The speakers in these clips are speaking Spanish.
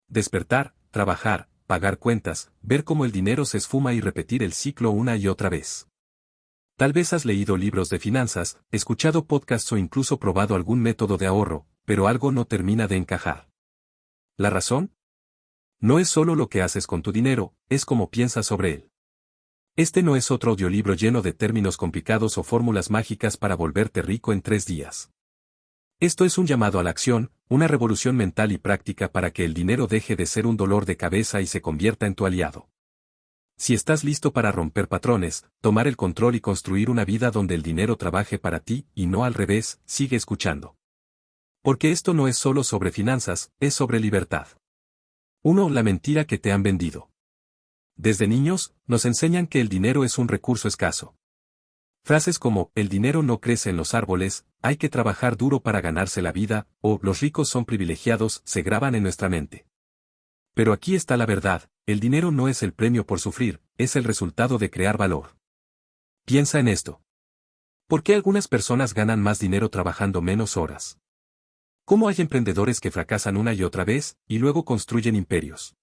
Despertar, trabajar, pagar cuentas, ver cómo el dinero se esfuma y repetir el ciclo una y otra vez. Tal vez has leído libros de finanzas, escuchado podcasts o incluso probado algún método de ahorro, pero algo no termina de encajar. ¿La razón? No es solo lo que haces con tu dinero, es cómo piensas sobre él. Este no es otro audiolibro lleno de términos complicados o fórmulas mágicas para volverte rico en 3 días. Esto es un llamado a la acción, una revolución mental y práctica para que el dinero deje de ser un dolor de cabeza y se convierta en tu aliado. Si estás listo para romper patrones, tomar el control y construir una vida donde el dinero trabaje para ti y no al revés, sigue escuchando. Porque esto no es solo sobre finanzas, es sobre libertad. 1. La mentira que te han vendido. Desde niños, nos enseñan que el dinero es un recurso escaso. Frases como, el dinero no crece en los árboles, hay que trabajar duro para ganarse la vida, o los ricos son privilegiados, se graban en nuestra mente. Pero aquí está la verdad, el dinero no es el premio por sufrir, es el resultado de crear valor. Piensa en esto. ¿Por qué algunas personas ganan más dinero trabajando menos horas? ¿Cómo hay emprendedores que fracasan una y otra vez, y luego construyen imperios?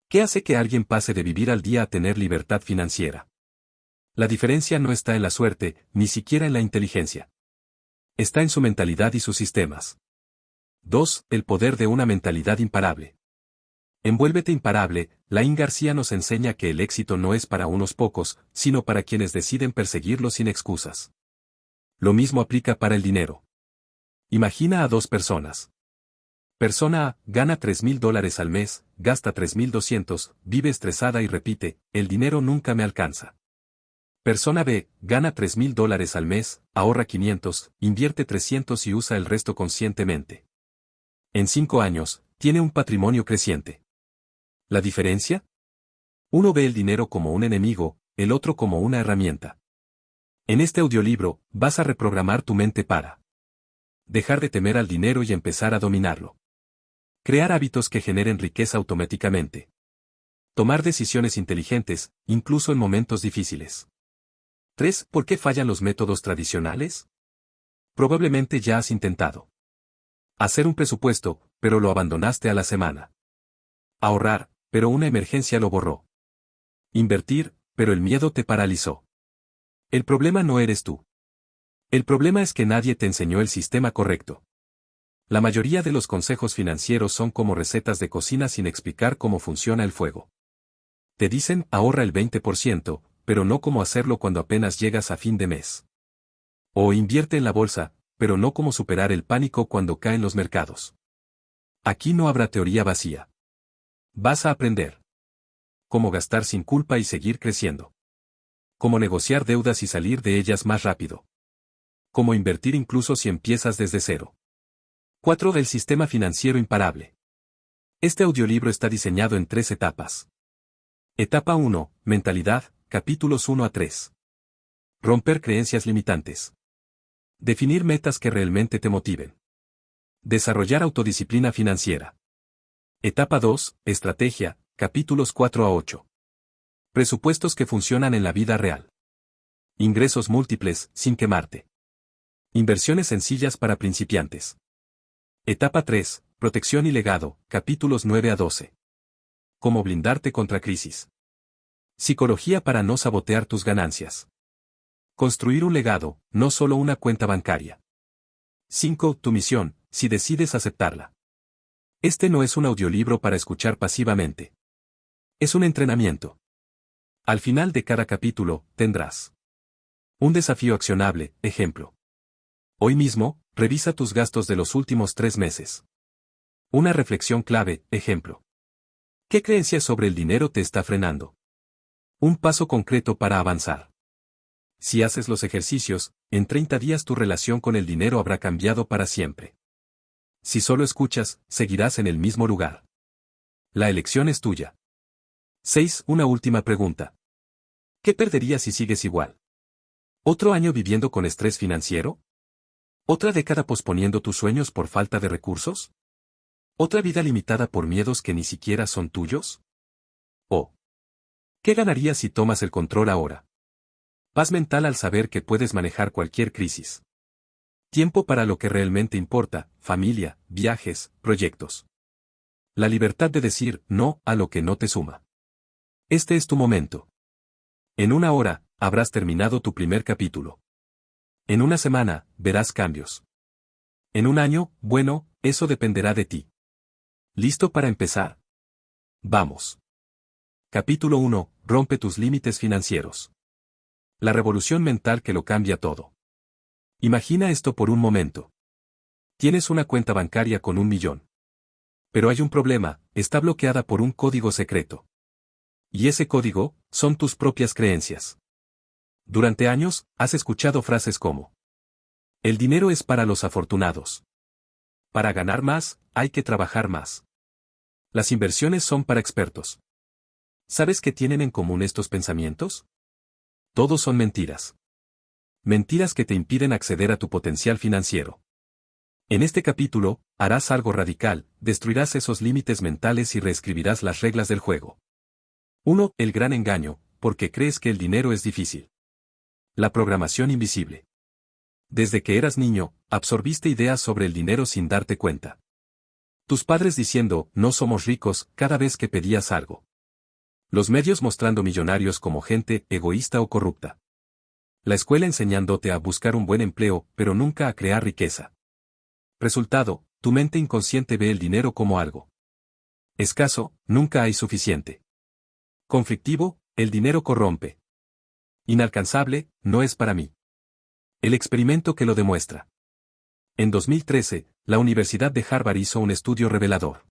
¿Qué hace que alguien pase de vivir al día a tener libertad financiera? La diferencia no está en la suerte, ni siquiera en la inteligencia. Está en su mentalidad y sus sistemas. 2. El poder de una mentalidad imparable. Envuélvete imparable, Laín García nos enseña que el éxito no es para unos pocos, sino para quienes deciden perseguirlo sin excusas. Lo mismo aplica para el dinero. Imagina a 2 personas. Persona A, gana $3,000 al mes, gasta 3,200, vive estresada y repite, el dinero nunca me alcanza. Persona B, gana $3,000 al mes, ahorra 500, invierte 300 y usa el resto conscientemente. En 5 años, tiene un patrimonio creciente. ¿La diferencia? Uno ve el dinero como un enemigo, el otro como una herramienta. En este audiolibro, vas a reprogramar tu mente para dejar de temer al dinero y empezar a dominarlo. Crear hábitos que generen riqueza automáticamente. Tomar decisiones inteligentes, incluso en momentos difíciles. 3. ¿Por qué fallan los métodos tradicionales? Probablemente ya has intentado hacer un presupuesto, pero lo abandonaste a la semana. Ahorrar, pero una emergencia lo borró. Invertir, pero el miedo te paralizó. El problema no eres tú. El problema es que nadie te enseñó el sistema correcto. La mayoría de los consejos financieros son como recetas de cocina sin explicar cómo funciona el fuego. Te dicen, ahorra el 20%, pero no cómo hacerlo cuando apenas llegas a fin de mes. O invierte en la bolsa, pero no cómo superar el pánico cuando caen los mercados. Aquí no habrá teoría vacía. Vas a aprender cómo gastar sin culpa y seguir creciendo. Cómo negociar deudas y salir de ellas más rápido. Cómo invertir incluso si empiezas desde cero. 4. Del sistema financiero imparable. Este audiolibro está diseñado en 3 etapas. Etapa 1, mentalidad, capítulos 1 a 3. Romper creencias limitantes. Definir metas que realmente te motiven. Desarrollar autodisciplina financiera. Etapa 2, estrategia, capítulos 4 a 8. Presupuestos que funcionan en la vida real. Ingresos múltiples, sin quemarte. Inversiones sencillas para principiantes. Etapa 3, protección y legado, capítulos 9 a 12. Cómo blindarte contra crisis. Psicología para no sabotear tus ganancias. Construir un legado, no solo una cuenta bancaria. 5. Tu misión, si decides aceptarla. Este no es un audiolibro para escuchar pasivamente. Es un entrenamiento. Al final de cada capítulo, tendrás un desafío accionable, ejemplo. Hoy mismo, revisa tus gastos de los últimos 3 meses. Una reflexión clave, ejemplo. ¿Qué creencia sobre el dinero te está frenando? Un paso concreto para avanzar. Si haces los ejercicios, en 30 días tu relación con el dinero habrá cambiado para siempre. Si solo escuchas, seguirás en el mismo lugar. La elección es tuya. 6. Una última pregunta. ¿Qué perderías si sigues igual? ¿Otro año viviendo con estrés financiero? ¿Otra década posponiendo tus sueños por falta de recursos? ¿Otra vida limitada por miedos que ni siquiera son tuyos? ¿O qué ganarías si tomas el control ahora? Paz mental al saber que puedes manejar cualquier crisis. Tiempo para lo que realmente importa, familia, viajes, proyectos. La libertad de decir no a lo que no te suma. Este es tu momento. En una hora, habrás terminado tu primer capítulo. En una semana, verás cambios. En un año, bueno, eso dependerá de ti. ¿Listo para empezar? Vamos. Capítulo 1. Rompe tus límites financieros. La revolución mental que lo cambia todo. Imagina esto por un momento. Tienes una cuenta bancaria con 1.000.000. Pero hay un problema, está bloqueada por un código secreto. Y ese código, son tus propias creencias. Durante años, has escuchado frases como: el dinero es para los afortunados. Para ganar más, hay que trabajar más. Las inversiones son para expertos. ¿Sabes qué tienen en común estos pensamientos? Todos son mentiras. Mentiras que te impiden acceder a tu potencial financiero. En este capítulo, harás algo radical, destruirás esos límites mentales y reescribirás las reglas del juego. 1. El gran engaño, porque crees que el dinero es difícil. La programación invisible. Desde que eras niño, absorbiste ideas sobre el dinero sin darte cuenta. Tus padres diciendo, no somos ricos, cada vez que pedías algo. Los medios mostrando millonarios como gente egoísta o corrupta. La escuela enseñándote a buscar un buen empleo, pero nunca a crear riqueza. Resultado, tu mente inconsciente ve el dinero como algo escaso, nunca hay suficiente. Conflictivo, el dinero corrompe. Inalcanzable, no es para mí. El experimento que lo demuestra. En 2013, la Universidad de Harvard hizo un estudio revelador.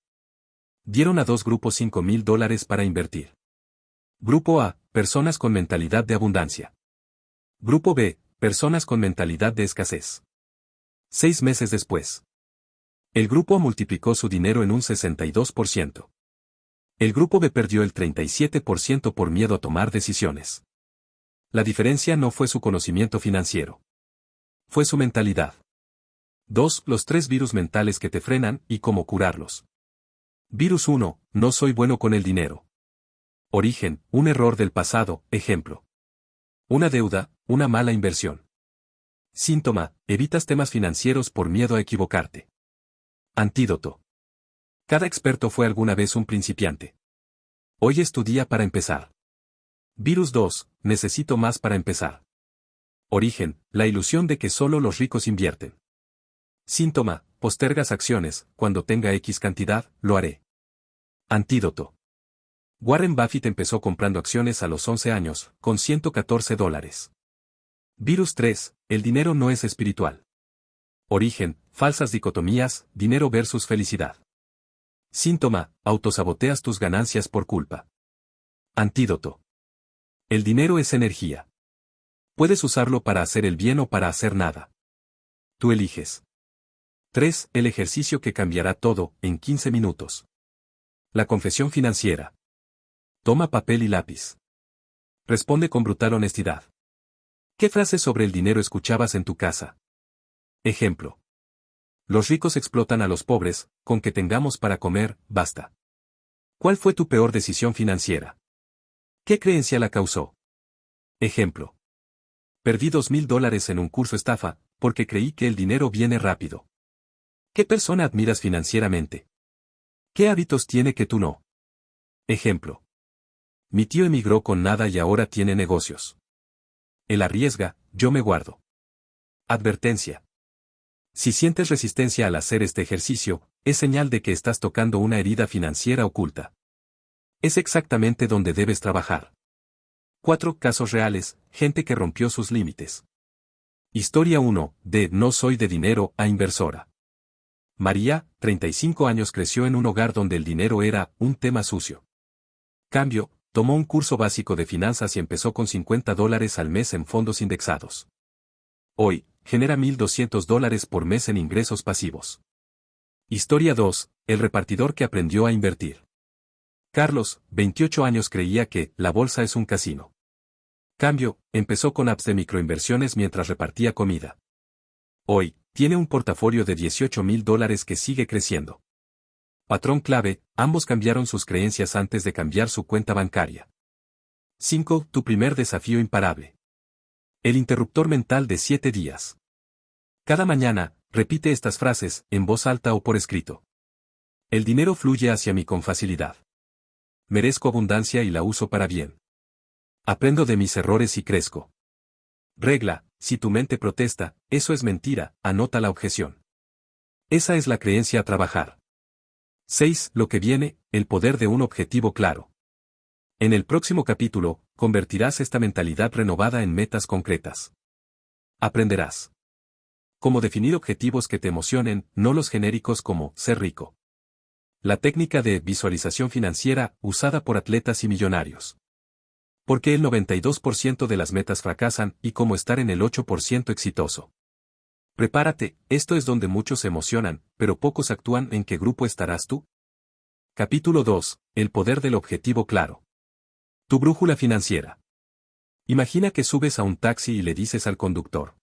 Dieron a dos grupos $5.000 para invertir. Grupo A, personas con mentalidad de abundancia. Grupo B, personas con mentalidad de escasez. 6 meses después. El grupo A multiplicó su dinero en un 62%. El grupo B perdió el 37% por miedo a tomar decisiones. La diferencia no fue su conocimiento financiero. Fue su mentalidad. 2. Los 3 virus mentales que te frenan y cómo curarlos. Virus 1. No soy bueno con el dinero. Origen, un error del pasado, ejemplo. Una deuda, una mala inversión. Síntoma, evitas temas financieros por miedo a equivocarte. Antídoto. Cada experto fue alguna vez un principiante. Hoy es tu día para empezar. Virus 2. Necesito más para empezar. Origen, la ilusión de que solo los ricos invierten. Síntoma, postergas acciones, cuando tenga X cantidad, lo haré. Antídoto. Warren Buffett empezó comprando acciones a los 11 años, con $114. Virus 3. El dinero no es espiritual. Origen, falsas dicotomías, dinero versus felicidad. Síntoma, autosaboteas tus ganancias por culpa. Antídoto. El dinero es energía. Puedes usarlo para hacer el bien o para hacer nada. Tú eliges. 3. El ejercicio que cambiará todo, en 15 minutos. La confesión financiera. Toma papel y lápiz. Responde con brutal honestidad. ¿Qué frases sobre el dinero escuchabas en tu casa? Ejemplo. Los ricos explotan a los pobres, con que tengamos para comer, basta. ¿Cuál fue tu peor decisión financiera? ¿Qué creencia la causó? Ejemplo. Perdí $2.000 en un curso estafa, porque creí que el dinero viene rápido. ¿Qué persona admiras financieramente? ¿Qué hábitos tiene que tú no? Ejemplo. Mi tío emigró con nada y ahora tiene negocios. Él arriesga, yo me guardo. Advertencia. Si sientes resistencia al hacer este ejercicio, es señal de que estás tocando una herida financiera oculta. Es exactamente donde debes trabajar. 4 casos reales, gente que rompió sus límites. Historia 1, de No soy de dinero a inversora. María, 35 años, creció en un hogar donde el dinero era un tema sucio. Cambio, tomó un curso básico de finanzas y empezó con $50 al mes en fondos indexados. Hoy, genera $1,200 por mes en ingresos pasivos. Historia 2, el repartidor que aprendió a invertir. Carlos, 28 años, creía que la bolsa es un casino. Cambio, empezó con apps de microinversiones mientras repartía comida. Hoy, tiene un portafolio de $18,000 que sigue creciendo. Patrón clave, ambos cambiaron sus creencias antes de cambiar su cuenta bancaria. 5. Tu primer desafío imparable. El interruptor mental de 7 días. Cada mañana, repite estas frases, en voz alta o por escrito. El dinero fluye hacia mí con facilidad. Merezco abundancia y la uso para bien. Aprendo de mis errores y crezco. Regla: si tu mente protesta, eso es mentira, anota la objeción. Esa es la creencia a trabajar. 6. Lo que viene, el poder de un objetivo claro. En el próximo capítulo, convertirás esta mentalidad renovada en metas concretas. Aprenderás cómo definir objetivos que te emocionen, no los genéricos como ser rico. La técnica de visualización financiera, usada por atletas y millonarios. ¿Por qué el 92% de las metas fracasan y cómo estar en el 8% exitoso? Prepárate, esto es donde muchos se emocionan, pero pocos actúan. ¿En qué grupo estarás tú? Capítulo 2. El poder del objetivo claro. Tu brújula financiera. Imagina que subes a un taxi y le dices al conductor: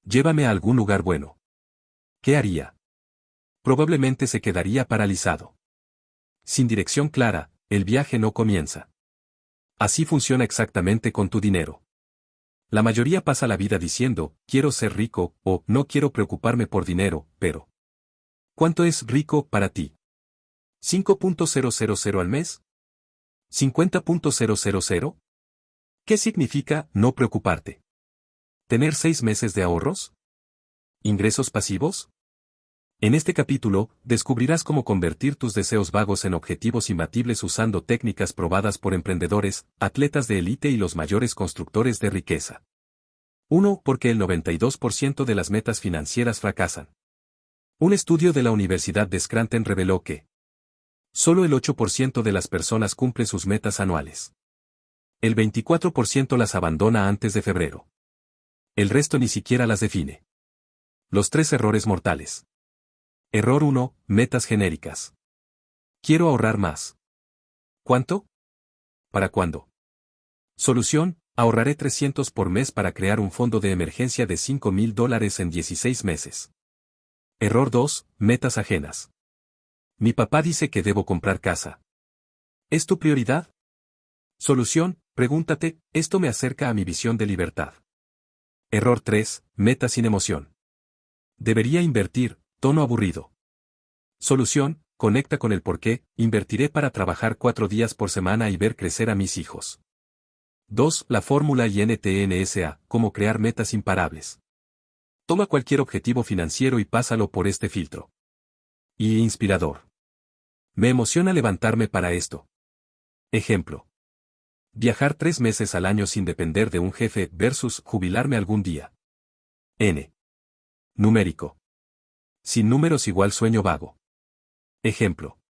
llévame a algún lugar bueno. ¿Qué haría? Probablemente se quedaría paralizado. Sin dirección clara, el viaje no comienza. Así funciona exactamente con tu dinero. La mayoría pasa la vida diciendo, quiero ser rico, o no quiero preocuparme por dinero, pero ¿cuánto es rico para ti? ¿5.000 al mes? ¿50.000? ¿Qué significa no preocuparte? ¿Tener 6 meses de ahorros? ¿Ingresos pasivos? En este capítulo, descubrirás cómo convertir tus deseos vagos en objetivos imbatibles usando técnicas probadas por emprendedores, atletas de élite y los mayores constructores de riqueza. 1. ¿Por qué el 92% de las metas financieras fracasan? Un estudio de la Universidad de Scranton reveló que solo el 8% de las personas cumple sus metas anuales. El 24% las abandona antes de febrero. El resto ni siquiera las define. Los 3 errores mortales. Error 1. Metas genéricas. Quiero ahorrar más. ¿Cuánto? ¿Para cuándo? Solución: ahorraré 300 por mes para crear un fondo de emergencia de $5,000 en 16 meses. Error 2. Metas ajenas. Mi papá dice que debo comprar casa. ¿Es tu prioridad? Solución: pregúntate, ¿esto me acerca a mi visión de libertad? Error 3. Metas sin emoción. Debería invertir, tono aburrido. Solución: conecta con el porqué, invertiré para trabajar 4 días por semana y ver crecer a mis hijos. 2. La fórmula INTNSA, cómo crear metas imparables. Toma cualquier objetivo financiero y pásalo por este filtro. Y inspirador. Me emociona levantarme para esto. Ejemplo: viajar 3 meses al año sin depender de un jefe versus jubilarme algún día. N. Numérico. Sin números igual sueño vago. Ejemplo: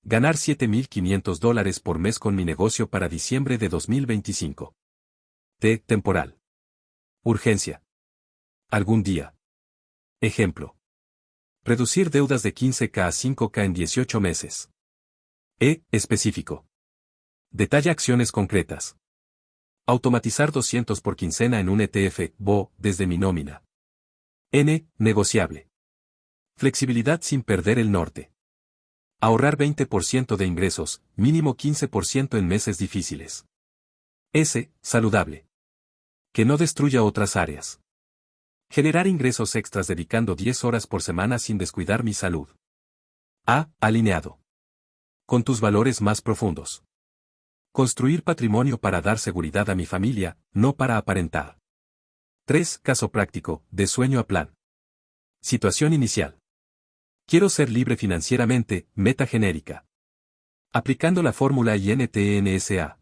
ganar $7,500 por mes con mi negocio para diciembre de 2025. T. Temporal. Urgencia. Algún día. Ejemplo: reducir deudas de 15K a 5K en 18 meses. E. Específico. Detalla acciones concretas. Automatizar 200 por quincena en un ETF, BO, desde mi nómina. N. Negociable. Flexibilidad sin perder el norte. Ahorrar 20% de ingresos, mínimo 15% en meses difíciles. S. Saludable. Que no destruya otras áreas. Generar ingresos extras dedicando 10 horas por semana sin descuidar mi salud. A. Alineado. Con tus valores más profundos. Construir patrimonio para dar seguridad a mi familia, no para aparentar. 3. Caso práctico, de sueño a plan. Situación inicial. Quiero ser libre financieramente, meta genérica. Aplicando la fórmula INTNSA.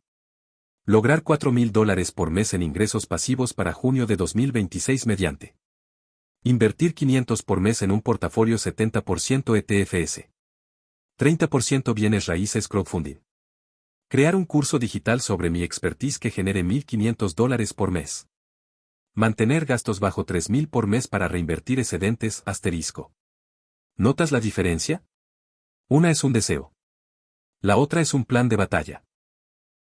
Lograr $4,000 por mes en ingresos pasivos para junio de 2026 mediante. Invertir 500 por mes en un portafolio 70% ETFS. 30% bienes raíces crowdfunding. Crear un curso digital sobre mi expertise que genere $1,500 por mes. Mantener gastos bajo $3,000 por mes para reinvertir excedentes asterisco. ¿Notas la diferencia? Una es un deseo. La otra es un plan de batalla.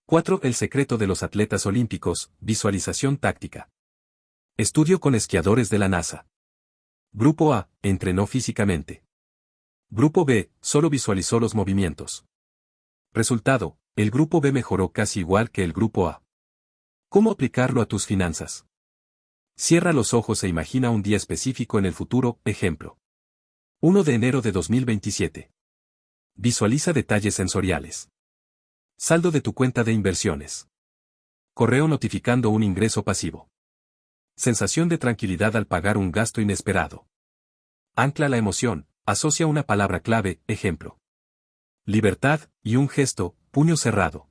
4. El secreto de los atletas olímpicos, visualización táctica. Estudio con esquiadores de la NASA. Grupo A, entrenó físicamente. Grupo B, solo visualizó los movimientos. Resultado, el grupo B mejoró casi igual que el grupo A. ¿Cómo aplicarlo a tus finanzas? Cierra los ojos e imagina un día específico en el futuro, ejemplo. 1 de enero de 2027. Visualiza detalles sensoriales. Saldo de tu cuenta de inversiones. Correo notificando un ingreso pasivo. Sensación de tranquilidad al pagar un gasto inesperado. Ancla la emoción, asocia una palabra clave, ejemplo. Libertad, y un gesto, puño cerrado.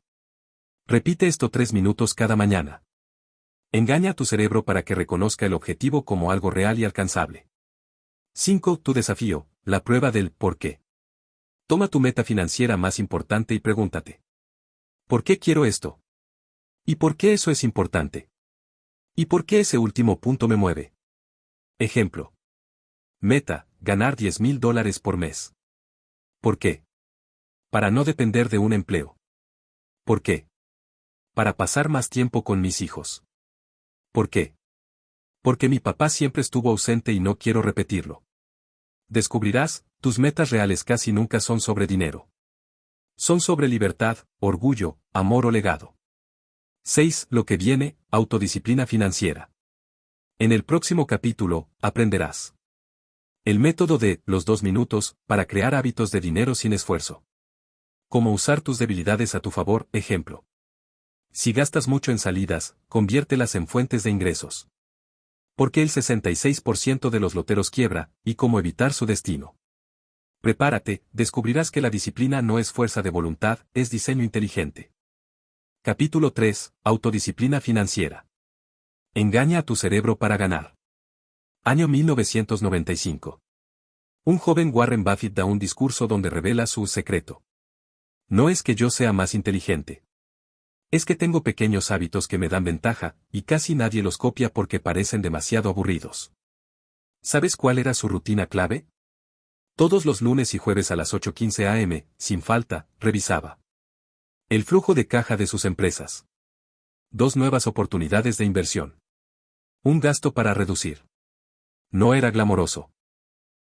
Repite esto 3 minutos cada mañana. Engaña a tu cerebro para que reconozca el objetivo como algo real y alcanzable. 5. Tu desafío, la prueba del por qué. Toma tu meta financiera más importante y pregúntate. ¿Por qué quiero esto? ¿Y por qué eso es importante? ¿Y por qué ese último punto me mueve? Ejemplo. Meta, ganar $10,000 por mes. ¿Por qué? Para no depender de un empleo. ¿Por qué? Para pasar más tiempo con mis hijos. ¿Por qué? Porque mi papá siempre estuvo ausente y no quiero repetirlo. Descubrirás, tus metas reales casi nunca son sobre dinero. Son sobre libertad, orgullo, amor o legado. 6. Lo que viene, autodisciplina financiera. En el próximo capítulo, aprenderás el método de los 2 minutos para crear hábitos de dinero sin esfuerzo. Cómo usar tus debilidades a tu favor, ejemplo. Si gastas mucho en salidas, conviértelas en fuentes de ingresos. Porque el 66% de los loteros quiebra, y cómo evitar su destino. Prepárate, descubrirás que la disciplina no es fuerza de voluntad, es diseño inteligente. Capítulo 3. Autodisciplina financiera. Engaña a tu cerebro para ganar. Año 1995. Un joven Warren Buffett da un discurso donde revela su secreto. No es que yo sea más inteligente. Es que tengo pequeños hábitos que me dan ventaja, y casi nadie los copia porque parecen demasiado aburridos. ¿Sabes cuál era su rutina clave? Todos los lunes y jueves a las 8:15 am, sin falta, revisaba el flujo de caja de sus empresas. 2 nuevas oportunidades de inversión. Un gasto para reducir. No era glamoroso.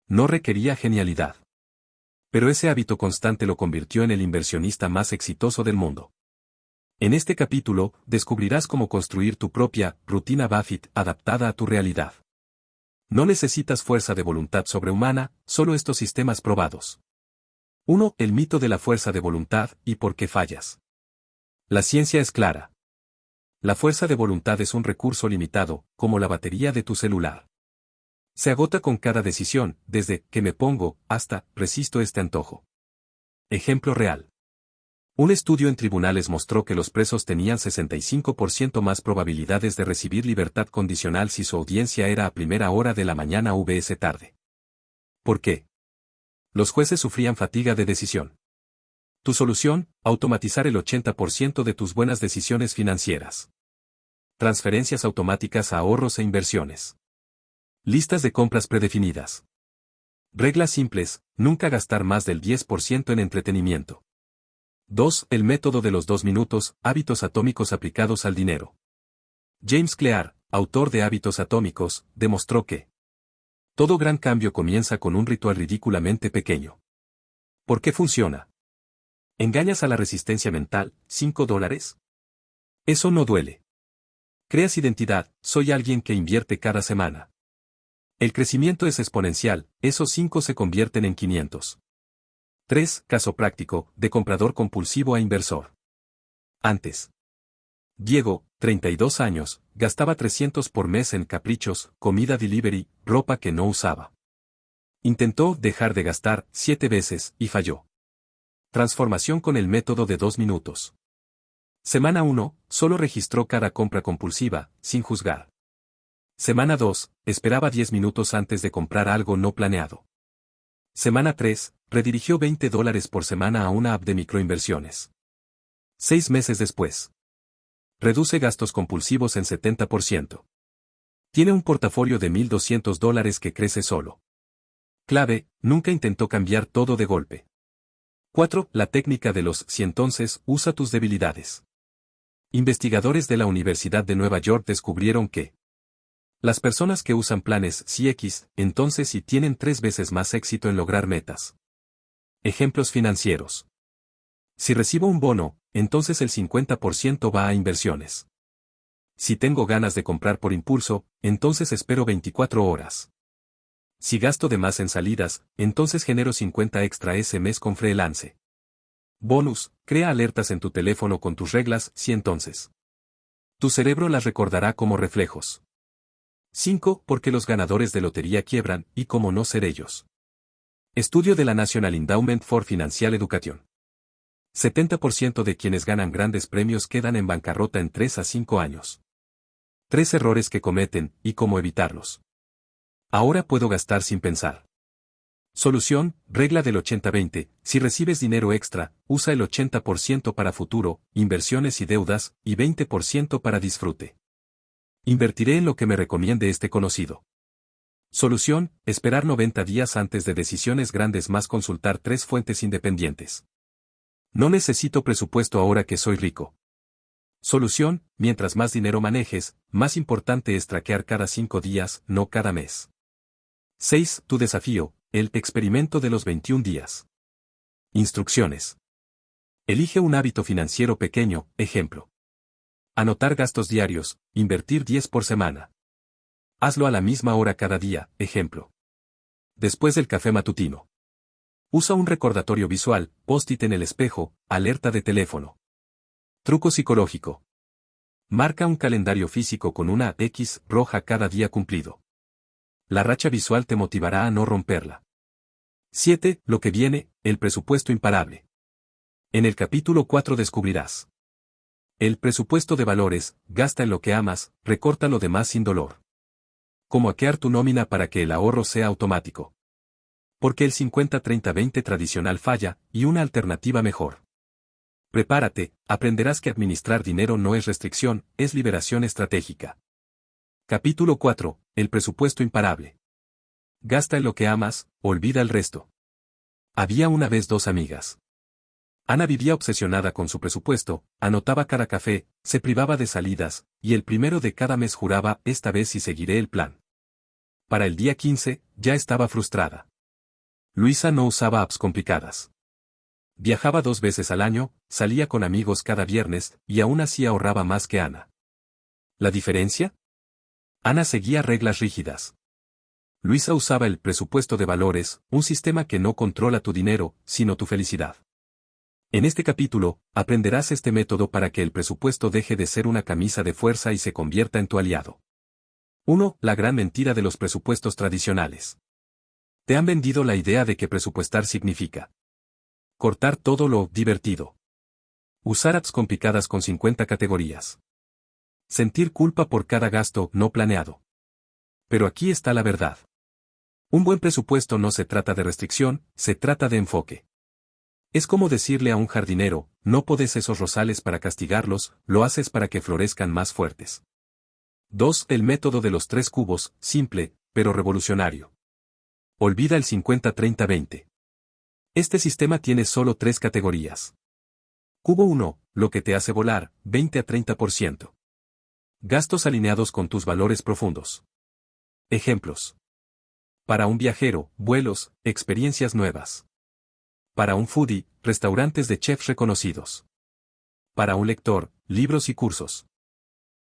No requería genialidad. Pero ese hábito constante lo convirtió en el inversionista más exitoso del mundo. En este capítulo, descubrirás cómo construir tu propia rutina Buffett adaptada a tu realidad. No necesitas fuerza de voluntad sobrehumana, solo estos sistemas probados. 1. El mito de la fuerza de voluntad y por qué fallas. La ciencia es clara. La fuerza de voluntad es un recurso limitado, como la batería de tu celular. Se agota con cada decisión, desde que me pongo, hasta resisto este antojo. Ejemplo real. Un estudio en tribunales mostró que los presos tenían 65% más probabilidades de recibir libertad condicional si su audiencia era a primera hora de la mañana vs tarde. ¿Por qué? Los jueces sufrían fatiga de decisión. Tu solución, automatizar el 80% de tus buenas decisiones financieras. Transferencias automáticas a ahorros e inversiones. Listas de compras predefinidas. Reglas simples, nunca gastar más del 10% en entretenimiento. 2. El método de los 2 minutos, hábitos atómicos aplicados al dinero. James Clear, autor de Hábitos Atómicos, demostró que todo gran cambio comienza con un ritual ridículamente pequeño. ¿Por qué funciona? ¿Engañas a la resistencia mental, $5? Eso no duele. Creas identidad, soy alguien que invierte cada semana. El crecimiento es exponencial, esos 5 se convierten en 500. 3. Caso práctico, de comprador compulsivo a inversor. Antes. Diego, 32 años, gastaba 300 por mes en caprichos, comida delivery, ropa que no usaba. Intentó dejar de gastar 7 veces y falló. Transformación con el método de 2 minutos. Semana 1, solo registró cada compra compulsiva, sin juzgar. Semana 2, esperaba 10 minutos antes de comprar algo no planeado. Semana 3, redirigió $20 por semana a una app de microinversiones. 6 meses después. Reduce gastos compulsivos en 70%. Tiene un portafolio de $1,200 que crece solo. Clave, nunca intentó cambiar todo de golpe. 4. La técnica de los si entonces, usa tus debilidades. Investigadores de la Universidad de Nueva York descubrieron que las personas que usan planes si X, entonces y tienen 3 veces más éxito en lograr metas. Ejemplos financieros. Si recibo un bono, entonces el 50% va a inversiones. Si tengo ganas de comprar por impulso, entonces espero 24 horas. Si gasto de más en salidas, entonces genero 50 extra ese mes con freelance. Bonus, crea alertas en tu teléfono con tus reglas, si entonces. Tu cerebro las recordará como reflejos. 5. Porque los ganadores de lotería quiebran, y cómo no ser ellos. Estudio de la National Endowment for Financial Education. 70% de quienes ganan grandes premios quedan en bancarrota en 3 a 5 años. 3 errores que cometen, y cómo evitarlos. Ahora puedo gastar sin pensar. Solución, regla del 80-20, si recibes dinero extra, usa el 80% para futuro, inversiones y deudas, y 20% para disfrute. Invertiré en lo que me recomiende este conocido. Solución, esperar 90 días antes de decisiones grandes más consultar 3 fuentes independientes. No necesito presupuesto ahora que soy rico. Solución, mientras más dinero manejes, más importante es traquear cada 5 días, no cada mes. 6. Tu desafío, el experimento de los 21 días. Instrucciones. Elige un hábito financiero pequeño, ejemplo. Anotar gastos diarios, invertir 10 por semana. Hazlo a la misma hora cada día, ejemplo. Después del café matutino. Usa un recordatorio visual, post-it en el espejo, alerta de teléfono. Truco psicológico. Marca un calendario físico con una X roja cada día cumplido. La racha visual te motivará a no romperla. 7. Lo que viene, el presupuesto imparable. En el capítulo 4 descubrirás. El presupuesto de valores, gasta en lo que amas, recorta lo demás sin dolor. Cómo hackear tu nómina para que el ahorro sea automático. Porque el 50-30-20 tradicional falla, y una alternativa mejor. Prepárate, aprenderás que administrar dinero no es restricción, es liberación estratégica. Capítulo 4. El presupuesto imparable. Gasta en lo que amas, olvida el resto. Había una vez 2 amigas. Ana vivía obsesionada con su presupuesto, anotaba cada café, se privaba de salidas, y el primero de cada mes juraba, esta vez sí seguiré el plan. Para el día 15, ya estaba frustrada. Luisa no usaba apps complicadas. Viajaba 2 veces al año, salía con amigos cada viernes, y aún así ahorraba más que Ana. ¿La diferencia? Ana seguía reglas rígidas. Luisa usaba el presupuesto de valores, un sistema que no controla tu dinero, sino tu felicidad. En este capítulo, aprenderás este método para que el presupuesto deje de ser una camisa de fuerza y se convierta en tu aliado. 1. La gran mentira de los presupuestos tradicionales. Te han vendido la idea de que presupuestar significa cortar todo lo divertido. Usar apps complicadas con 50 categorías. Sentir culpa por cada gasto no planeado. Pero aquí está la verdad. Un buen presupuesto no se trata de restricción, se trata de enfoque. Es como decirle a un jardinero, no podes esos rosales para castigarlos, lo haces para que florezcan más fuertes. 2. El método de los 3 cubos, simple, pero revolucionario. Olvida el 50-30-20. Este sistema tiene solo 3 categorías. Cubo 1, lo que te hace volar, 20 a 30%. Gastos alineados con tus valores profundos. Ejemplos. Para un viajero, vuelos, experiencias nuevas. Para un foodie, restaurantes de chefs reconocidos. Para un lector, libros y cursos.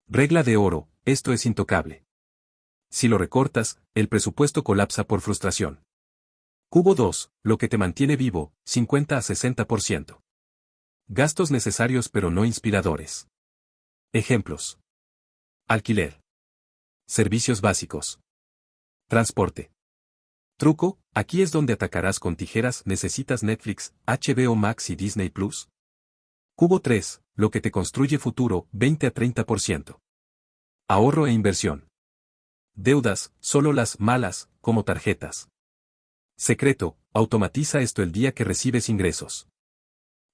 Regla de oro, esto es intocable. Si lo recortas, el presupuesto colapsa por frustración. Cubo 2, lo que te mantiene vivo, 50 a 60%. Gastos necesarios pero no inspiradores. Ejemplos. Alquiler. Servicios básicos. Transporte. Truco, aquí es donde atacarás con tijeras. ¿Necesitas Netflix, HBO Max y Disney Plus? Cubo 3, lo que te construye futuro, 20 a 30%. Ahorro e inversión. Deudas, solo las malas, como tarjetas. Secreto, automatiza esto el día que recibes ingresos.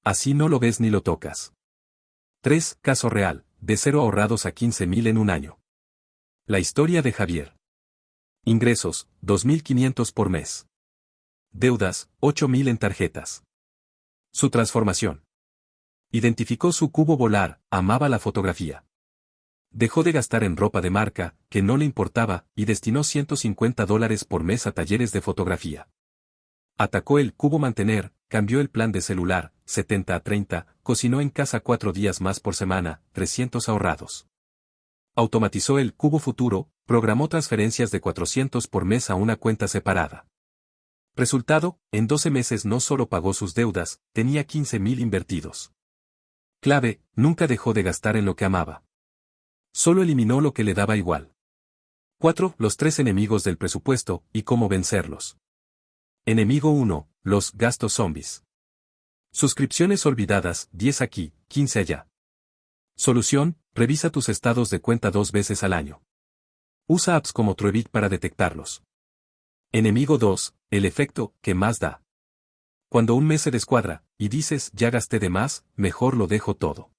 Así no lo ves ni lo tocas. 3. Caso real, de 0 ahorrados a 15,000 en un año. La historia de Javier. Ingresos, 2,500 por mes. Deudas, 8,000 en tarjetas. Su transformación. Identificó su cubo volar, amaba la fotografía. Dejó de gastar en ropa de marca, que no le importaba, y destinó $150 por mes a talleres de fotografía. Atacó el cubo mantener, cambió el plan de celular, 70 a 30, cocinó en casa 4 días más por semana, 300 ahorrados. Automatizó el cubo futuro, Programó transferencias de 400 por mes a una cuenta separada. Resultado, en 12 meses no solo pagó sus deudas, tenía 15,000 invertidos. Clave, nunca dejó de gastar en lo que amaba. Solo eliminó lo que le daba igual. 4. Los 3 enemigos del presupuesto, y cómo vencerlos. Enemigo 1, los gastos zombies. Suscripciones olvidadas, 10 aquí, 15 allá. Solución, revisa tus estados de cuenta 2 veces al año. Usa apps como Truebic para detectarlos. Enemigo 2, el efecto que más da. Cuando un mes se descuadra, y dices ya gasté de más, mejor lo dejo todo.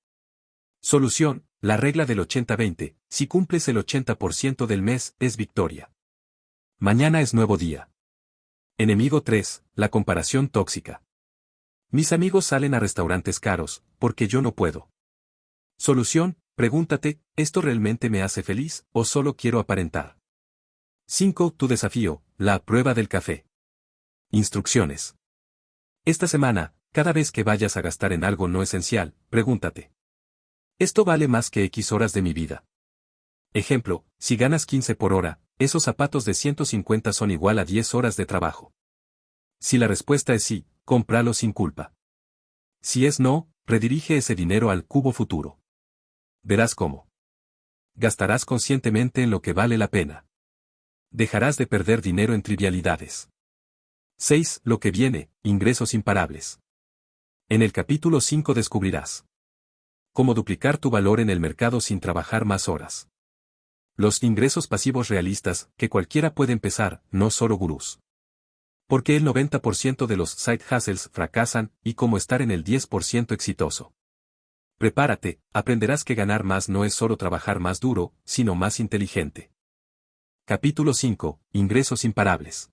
Solución, la regla del 80-20, si cumples el 80% del mes, es victoria. Mañana es nuevo día. Enemigo 3, la comparación tóxica. Mis amigos salen a restaurantes caros, porque yo no puedo. Solución, pregúntate, ¿esto realmente me hace feliz, o solo quiero aparentar? 5. Tu desafío, la prueba del café. Instrucciones. Esta semana, cada vez que vayas a gastar en algo no esencial, pregúntate. ¿Esto vale más que X horas de mi vida? Ejemplo, si ganas 15 por hora, esos zapatos de 150 son igual a 10 horas de trabajo. Si la respuesta es sí, cómpralo sin culpa. Si es no, redirige ese dinero al cubo futuro. Verás cómo. Gastarás conscientemente en lo que vale la pena. Dejarás de perder dinero en trivialidades. 6. Lo que viene, ingresos imparables. En el capítulo 5 descubrirás cómo duplicar tu valor en el mercado sin trabajar más horas. Los ingresos pasivos realistas, que cualquiera puede empezar, no solo gurús. Porque el 90% de los side hustles fracasan, y cómo estar en el 10% exitoso. Prepárate, aprenderás que ganar más no es solo trabajar más duro, sino más inteligente. Capítulo 5. Ingresos imparables.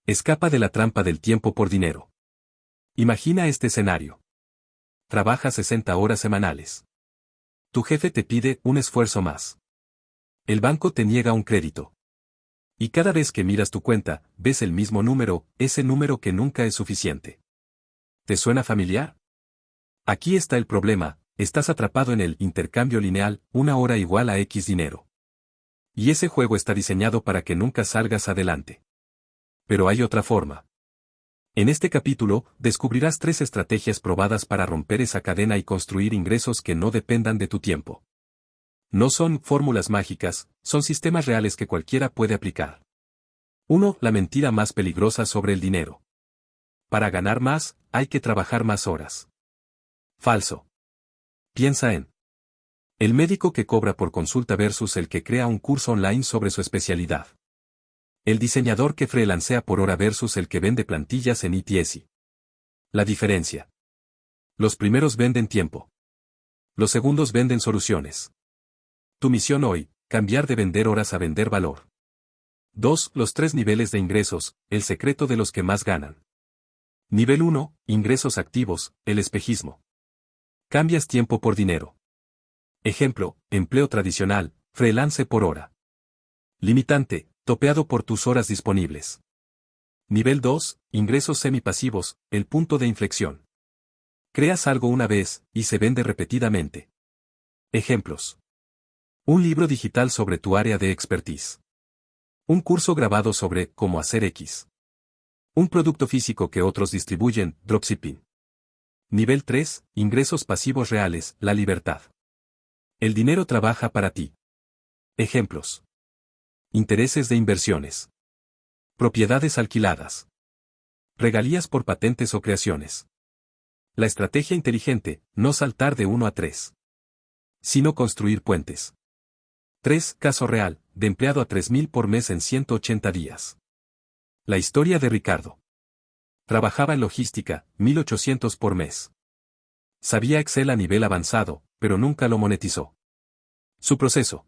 Escapa de la trampa del tiempo por dinero. Imagina este escenario. Trabaja 60 horas semanales. Tu jefe te pide un esfuerzo más. El banco te niega un crédito. Y cada vez que miras tu cuenta, ves el mismo número, ese número que nunca es suficiente. ¿Te suena familiar? Aquí está el problema, estás atrapado en el intercambio lineal, una hora igual a X dinero. Y ese juego está diseñado para que nunca salgas adelante. Pero hay otra forma. En este capítulo, descubrirás 3 estrategias probadas para romper esa cadena y construir ingresos que no dependan de tu tiempo. No son fórmulas mágicas, son sistemas reales que cualquiera puede aplicar. 1. La mentira más peligrosa sobre el dinero. Para ganar más, hay que trabajar más horas. Falso. Piensa en el médico que cobra por consulta versus el que crea un curso online sobre su especialidad. El diseñador que freelancea por hora versus el que vende plantillas en ETSI. La diferencia. Los primeros venden tiempo. Los segundos venden soluciones. Tu misión hoy, cambiar de vender horas a vender valor. 2. Los 3 niveles de ingresos, el secreto de los que más ganan. Nivel 1, ingresos activos, el espejismo. Cambias tiempo por dinero. Ejemplo, empleo tradicional, freelance por hora. Limitante, topeado por tus horas disponibles. Nivel 2, ingresos semipasivos, el punto de inflexión. Creas algo una vez, y se vende repetidamente. Ejemplos. Un libro digital sobre tu área de expertise. Un curso grabado sobre cómo hacer X. Un producto físico que otros distribuyen, dropshipping. Nivel 3, ingresos pasivos reales, la libertad. El dinero trabaja para ti. Ejemplos. Intereses de inversiones. Propiedades alquiladas. Regalías por patentes o creaciones. La estrategia inteligente, no saltar de 1 a 3. Sino construir puentes. 3. Caso real, de empleado a 3,000 por mes en 180 días. La historia de Ricardo. Trabajaba en logística, 1,800 por mes. Sabía Excel a nivel avanzado, pero nunca lo monetizó. Su proceso.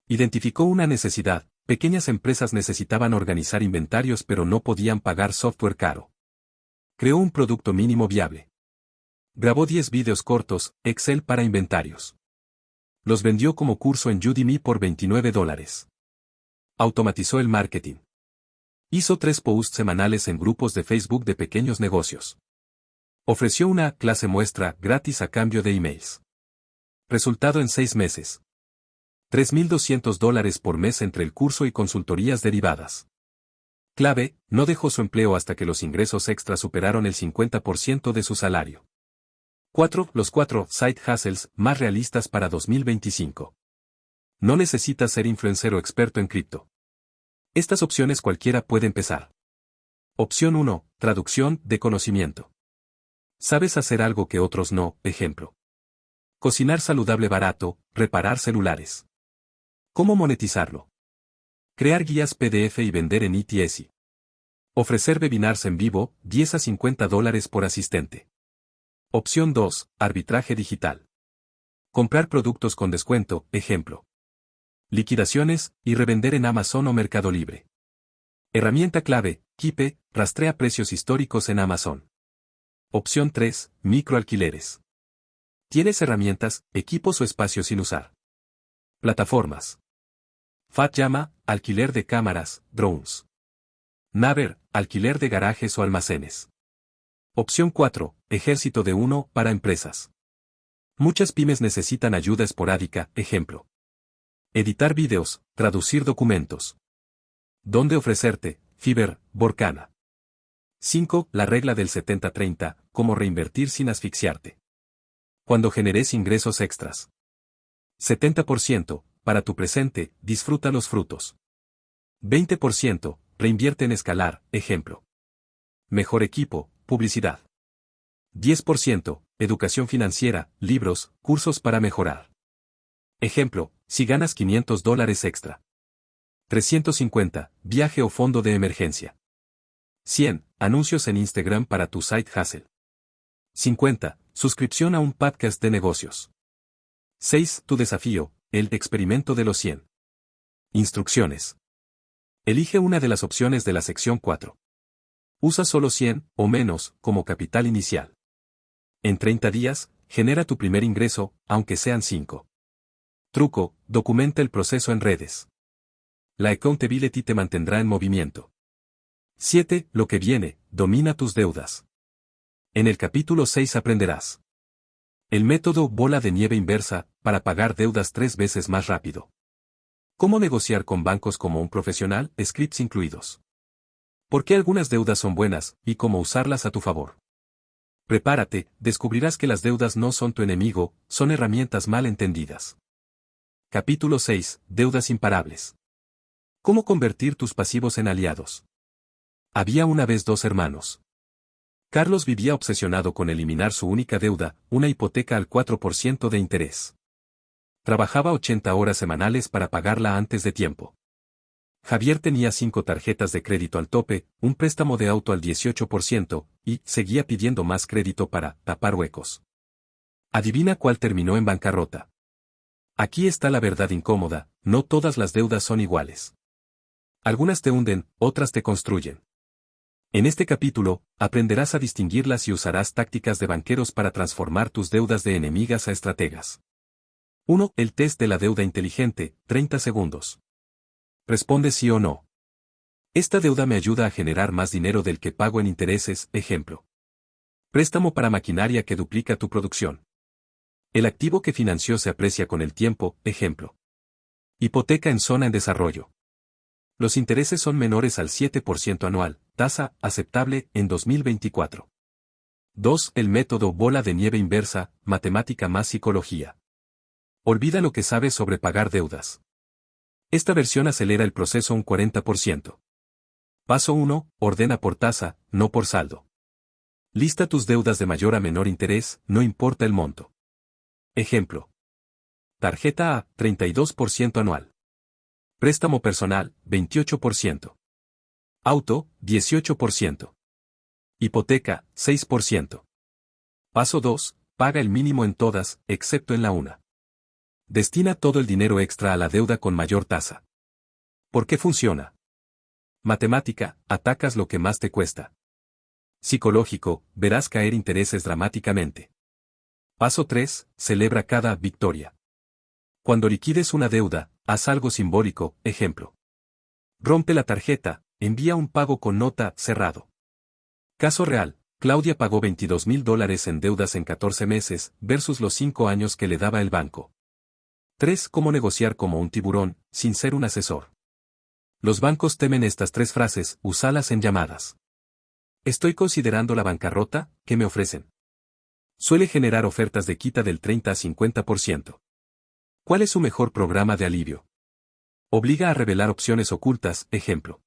Identificó una necesidad, pequeñas empresas necesitaban organizar inventarios pero no podían pagar software caro. Creó un producto mínimo viable. Grabó 10 vídeos cortos, Excel para inventarios. Los vendió como curso en Udemy por $29. Automatizó el marketing. Hizo 3 posts semanales en grupos de Facebook de pequeños negocios. Ofreció una clase muestra gratis a cambio de emails. Resultado en 6 meses. $3,200 por mes entre el curso y consultorías derivadas. Clave, no dejó su empleo hasta que los ingresos extras superaron el 50% de su salario. 4. Los 4 side hustles más realistas para 2025. No necesitas ser influencer o experto en cripto. Estas opciones cualquiera puede empezar. Opción 1. Traducción de conocimiento. ¿Sabes hacer algo que otros no? Ejemplo. Cocinar saludable barato, reparar celulares. ¿Cómo monetizarlo? Crear guías PDF y vender en ETS. Ofrecer webinars en vivo, $10 a $50 por asistente. Opción 2. Arbitraje digital. Comprar productos con descuento, ejemplo. Liquidaciones, y revender en Amazon o Mercado Libre. Herramienta clave, Keep, rastrea precios históricos en Amazon. Opción 3. Microalquileres. ¿Tienes herramientas, equipos o espacios sin usar? Plataformas. FatYama, alquiler de cámaras, drones. Naver, alquiler de garajes o almacenes. Opción 4. Ejército de uno para empresas. Muchas pymes necesitan ayuda esporádica, ejemplo. Editar vídeos, traducir documentos. ¿Dónde ofrecerte? Fiverr, Vorkana. 5. La regla del 70-30, cómo reinvertir sin asfixiarte. Cuando generes ingresos extras. 70%, para tu presente, disfruta los frutos. 20%, reinvierte en escalar, ejemplo. Mejor equipo, publicidad. 10%, educación financiera, libros, cursos para mejorar. Ejemplo, si ganas $500 extra. 350, viaje o fondo de emergencia. 100, anuncios en Instagram para tu side hustle. 50, suscripción a un podcast de negocios. 6. Tu desafío, el experimento de los 100. Instrucciones. Elige una de las opciones de la sección 4. Usa solo 100 o menos como capital inicial. En 30 días, genera tu primer ingreso, aunque sean 5. Truco, documenta el proceso en redes. La accountability te mantendrá en movimiento. 7. Lo que viene, domina tus deudas. En el capítulo 6 aprenderás. El método bola de nieve inversa, para pagar deudas 3 veces más rápido. Cómo negociar con bancos como un profesional, scripts incluidos. ¿Por qué algunas deudas son buenas, y cómo usarlas a tu favor? Prepárate, descubrirás que las deudas no son tu enemigo, son herramientas mal entendidas. Capítulo 6. Deudas imparables. ¿Cómo convertir tus pasivos en aliados? Había una vez 2 hermanos. Carlos vivía obsesionado con eliminar su única deuda, una hipoteca al 4% de interés. Trabajaba 80 horas semanales para pagarla antes de tiempo. Javier tenía 5 tarjetas de crédito al tope, un préstamo de auto al 18%, y seguía pidiendo más crédito para tapar huecos. Adivina cuál terminó en bancarrota. Aquí está la verdad incómoda, no todas las deudas son iguales. Algunas te hunden, otras te construyen. En este capítulo, aprenderás a distinguirlas y usarás tácticas de banqueros para transformar tus deudas de enemigas a estrategas. 1. El test de la deuda inteligente, 30 segundos. Responde sí o no. Esta deuda me ayuda a generar más dinero del que pago en intereses, ejemplo. Préstamo para maquinaria que duplica tu producción. El activo que financió se aprecia con el tiempo, ejemplo. Hipoteca en zona en desarrollo. Los intereses son menores al 7% anual, tasa aceptable en 2024. 2. El método bola de nieve inversa, matemática más psicología. Olvida lo que sabes sobre pagar deudas. Esta versión acelera el proceso un 40%. Paso 1. Ordena por tasa, no por saldo. Lista tus deudas de mayor a menor interés, no importa el monto. Ejemplo. Tarjeta A, 32% anual. Préstamo personal, 28%. Auto, 18%. Hipoteca, 6%. Paso 2. Paga el mínimo en todas, excepto en la una. Destina todo el dinero extra a la deuda con mayor tasa. ¿Por qué funciona? Matemática, atacas lo que más te cuesta. Psicológico, verás caer intereses dramáticamente. Paso 3. Celebra cada victoria. Cuando liquides una deuda, haz algo simbólico, ejemplo. Rompe la tarjeta, envía un pago con nota cerrado. Caso real, Claudia pagó $22,000 en deudas en 14 meses, versus los 5 años que le daba el banco. 3. Cómo negociar como un tiburón, sin ser un asesor. Los bancos temen estas 3 frases, úsalas en llamadas. Estoy considerando la bancarrota, ¿qué me ofrecen? Suele generar ofertas de quita del 30 a 50%. ¿Cuál es su mejor programa de alivio? Obliga a revelar opciones ocultas, ejemplo.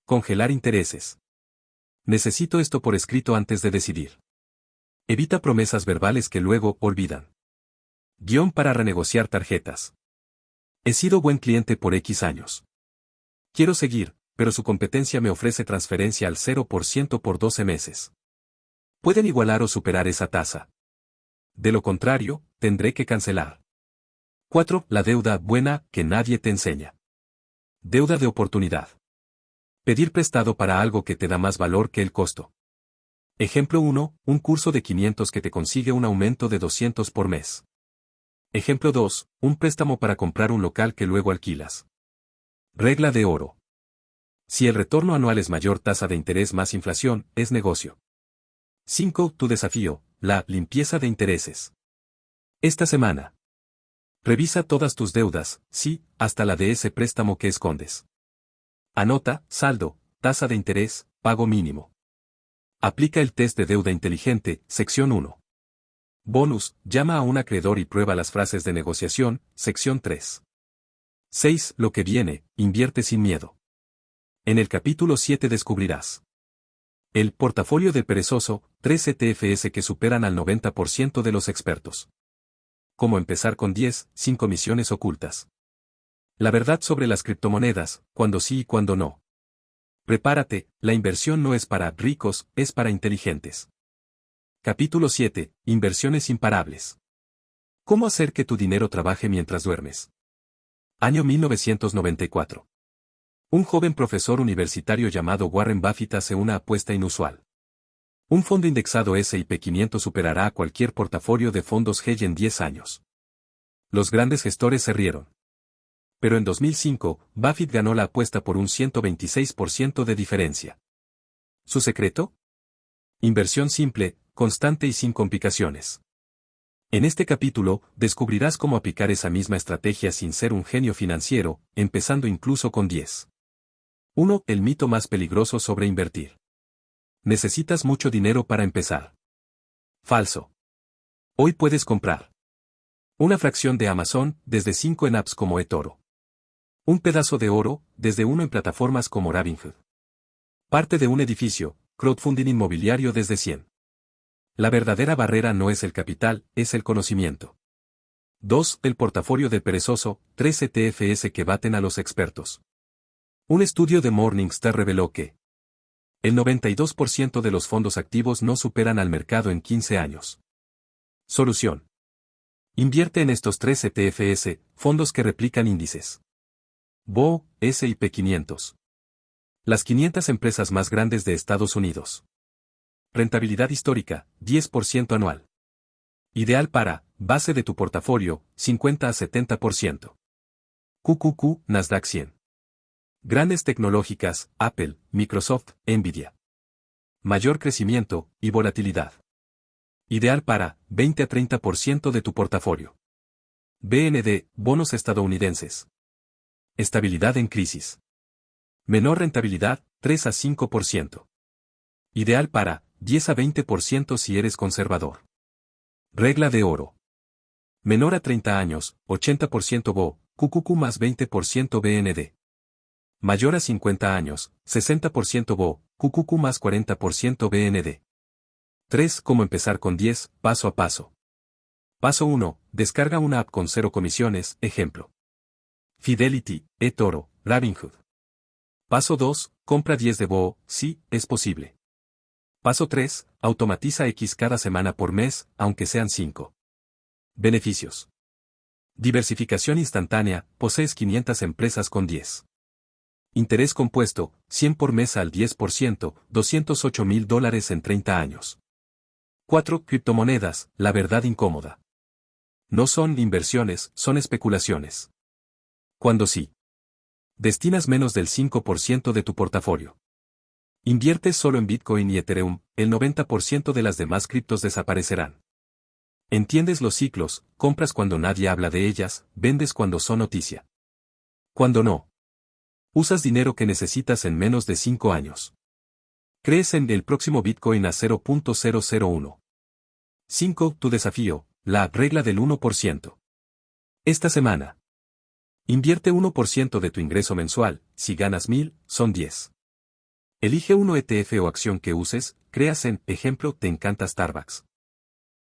Congelar intereses. Necesito esto por escrito antes de decidir. Evita promesas verbales que luego olvidan. Guión para renegociar tarjetas. He sido buen cliente por X años. Quiero seguir, pero su competencia me ofrece transferencia al 0% por 12 meses. Pueden igualar o superar esa tasa. De lo contrario, tendré que cancelar. 4. La deuda buena que nadie te enseña. Deuda de oportunidad. Pedir prestado para algo que te da más valor que el costo. Ejemplo 1, un curso de 500 que te consigue un aumento de 200 por mes. Ejemplo 2, un préstamo para comprar un local que luego alquilas. Regla de oro. Si el retorno anual es mayor tasa de interés más inflación, es negocio. 5. Tu desafío, la limpieza de intereses. Esta semana. Revisa todas tus deudas, sí, hasta la de ese préstamo que escondes. Anota, saldo, tasa de interés, pago mínimo. Aplica el test de deuda inteligente, sección 1. Bonus, llama a un acreedor y prueba las frases de negociación, sección 3. 6. Lo que viene, invierte sin miedo. En el capítulo 7 descubrirás el portafolio del perezoso, 3 ETFs que superan al 90% de los expertos. Cómo empezar con 10, sin comisiones ocultas. La verdad sobre las criptomonedas, cuando sí y cuando no. Prepárate, la inversión no es para ricos, es para inteligentes. Capítulo 7, inversiones imparables. ¿Cómo hacer que tu dinero trabaje mientras duermes? Año 1994. Un joven profesor universitario llamado Warren Buffett hace una apuesta inusual. Un fondo indexado S&P 500 superará a cualquier portafolio de fondos hedge en 10 años. Los grandes gestores se rieron. Pero en 2005, Buffett ganó la apuesta por un 126% de diferencia. ¿Su secreto? Inversión simple, constante y sin complicaciones. En este capítulo, descubrirás cómo aplicar esa misma estrategia sin ser un genio financiero, empezando incluso con 10. 1. El mito más peligroso sobre invertir. Necesitas mucho dinero para empezar. Falso. Hoy puedes comprar una fracción de Amazon, desde 5 en apps como eToro. Un pedazo de oro, desde 1 en plataformas como Robinhood. Parte de un edificio, crowdfunding inmobiliario desde 100. La verdadera barrera no es el capital, es el conocimiento. 2. El portafolio del perezoso, 3 ETFs que baten a los expertos. Un estudio de Morningstar reveló que el 92% de los fondos activos no superan al mercado en 15 años. Solución. Invierte en estos 3 ETFs, fondos que replican índices. BO, S&P 500. Las 500 empresas más grandes de Estados Unidos. Rentabilidad histórica, 10% anual. Ideal para, base de tu portafolio, 50 a 70%. QQQ, Nasdaq 100. Grandes tecnológicas, Apple, Microsoft, Nvidia. Mayor crecimiento, y volatilidad. Ideal para, 20 a 30% de tu portafolio. BND, bonos estadounidenses. Estabilidad en crisis. Menor rentabilidad, 3 a 5%. Ideal para, 10 a 20% si eres conservador. Regla de oro. Menor a 30 años, 80% BO, QQQ más 20% BND. Mayor a 50 años, 60% BO, QQQ más 40% BND. 3. Cómo empezar con 10, paso a paso. Paso 1. Descarga una app con 0 comisiones, ejemplo. Fidelity, eToro, Robinhood. Paso 2. Compra 10 de BO, sí, es posible. Paso 3. Automatiza X cada semana por mes, aunque sean 5. Beneficios. Diversificación instantánea, posees 500 empresas con 10. Interés compuesto, 100 por mes al 10%, $208,000 en 30 años. 4. Criptomonedas, la verdad incómoda. No son inversiones, son especulaciones. Cuando sí. Destinas menos del 5% de tu portafolio. Inviertes solo en Bitcoin y Ethereum, el 90% de las demás criptos desaparecerán. Entiendes los ciclos, compras cuando nadie habla de ellas, vendes cuando son noticia. Cuando no. Usas dinero que necesitas en menos de 5 años. Crees en el próximo Bitcoin a 0.001. 5. Tu desafío, la regla del 1%. Esta semana. Invierte 1% de tu ingreso mensual, si ganas 1000, son 10. Elige uno ETF o acción que uses, creas en, ejemplo, te encanta Starbucks.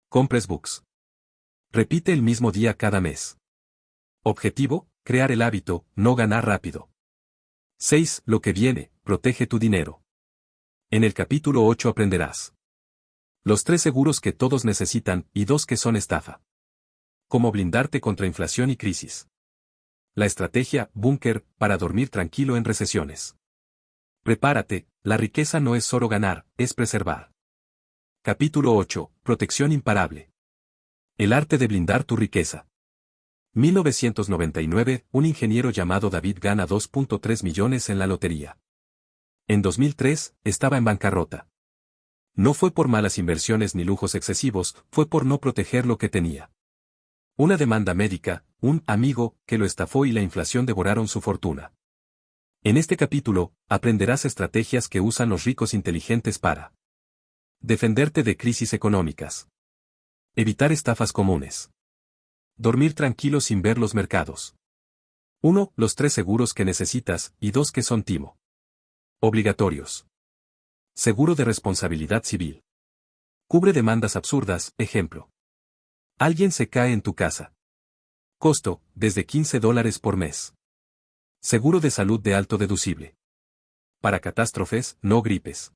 Compres books. Repite el mismo día cada mes. Objetivo, crear el hábito, no ganar rápido. 6. Lo que viene, protege tu dinero. En el capítulo 8 aprenderás los 3 seguros que todos necesitan y 2 que son estafa. Cómo blindarte contra inflación y crisis. La estrategia, búnker, para dormir tranquilo en recesiones. Prepárate, la riqueza no es solo ganar, es preservar. Capítulo 8, protección imparable. El arte de blindar tu riqueza. 1999, un ingeniero llamado David gana 2.3 millones en la lotería. En 2003, estaba en bancarrota. No fue por malas inversiones ni lujos excesivos, fue por no proteger lo que tenía. Una demanda médica, un amigo, que lo estafó y la inflación devoraron su fortuna. En este capítulo, aprenderás estrategias que usan los ricos inteligentes para defenderte de crisis económicas. Evitar estafas comunes. Dormir tranquilo sin ver los mercados. 1. Los 3 seguros que necesitas, y 2 que son timo. Obligatorios. Seguro de responsabilidad civil. Cubre demandas absurdas, ejemplo. Alguien se cae en tu casa. Costo, desde $15 por mes. Seguro de salud de alto deducible. Para catástrofes, no gripes.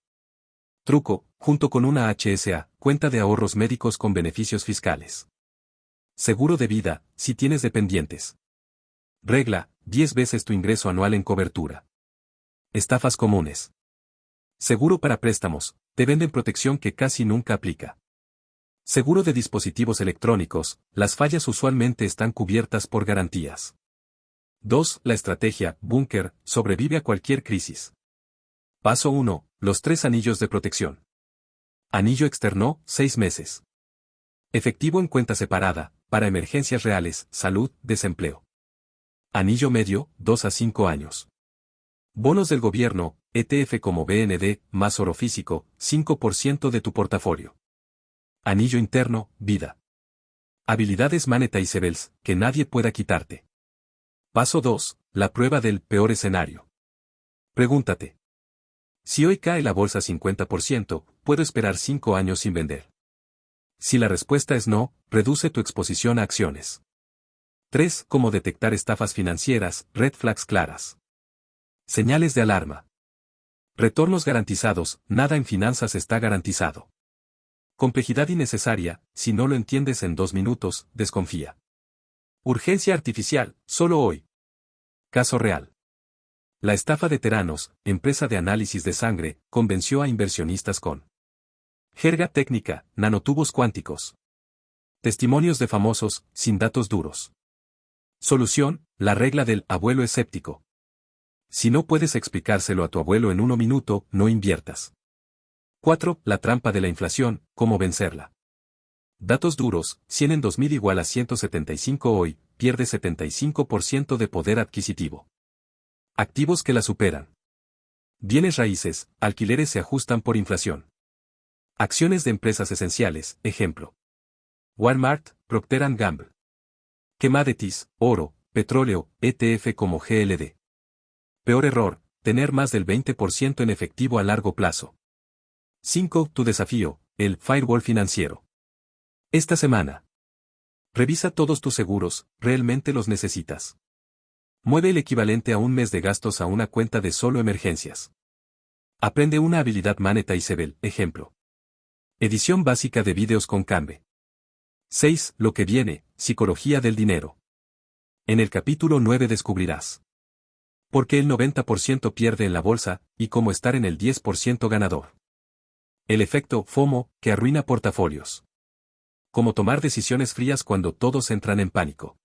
Truco, junto con una HSA, cuenta de ahorros médicos con beneficios fiscales. Seguro de vida, si tienes dependientes. Regla, 10 veces tu ingreso anual en cobertura. Estafas comunes. Seguro para préstamos, te venden protección que casi nunca aplica. Seguro de dispositivos electrónicos, las fallas usualmente están cubiertas por garantías. 2. La estrategia, búnker, sobrevive a cualquier crisis. Paso 1. Los 3 anillos de protección. Anillo externo, 6 meses. Efectivo en cuenta separada, para emergencias reales, salud, desempleo. Anillo medio, 2 a 5 años. Bonos del gobierno, ETF como BND, más oro físico, 5% de tu portafolio. Anillo interno, vida. Habilidades monetizables, que nadie pueda quitarte. Paso 2. La prueba del peor escenario. Pregúntate. Si hoy cae la bolsa 50%, ¿puedo esperar 5 años sin vender? Si la respuesta es no, reduce tu exposición a acciones. 3. Cómo detectar estafas financieras, red flags claras. Señales de alarma. Retornos garantizados, nada en finanzas está garantizado. Complejidad innecesaria, si no lo entiendes en 2 minutos, desconfía. Urgencia artificial, solo hoy. Caso real. La estafa de Theranos, empresa de análisis de sangre, convenció a inversionistas con jerga técnica, nanotubos cuánticos. Testimonios de famosos, sin datos duros. Solución, la regla del abuelo escéptico. Si no puedes explicárselo a tu abuelo en 1 minuto, no inviertas. 4. La trampa de la inflación, cómo vencerla. Datos duros, 100 en 2000 igual a 175 hoy, pierde 75% de poder adquisitivo. Activos que la superan. Bienes raíces, alquileres se ajustan por inflación. Acciones de empresas esenciales, ejemplo. Walmart, Procter & Gamble. Commodities, oro, petróleo, ETF como GLD. Peor error, tener más del 20% en efectivo a largo plazo. 5. Tu desafío, el firewall financiero. Esta semana. Revisa todos tus seguros, ¿realmente los necesitas? Mueve el equivalente a un mes de gastos a una cuenta de solo emergencias. Aprende una habilidad monetizable, ejemplo. Edición básica de vídeos con Canva. 6. Lo que viene, psicología del dinero. En el capítulo 9 descubrirás por qué el 90% pierde en la bolsa, y cómo estar en el 10% ganador. El efecto FOMO, que arruina portafolios. Cómo tomar decisiones frías cuando todos entran en pánico.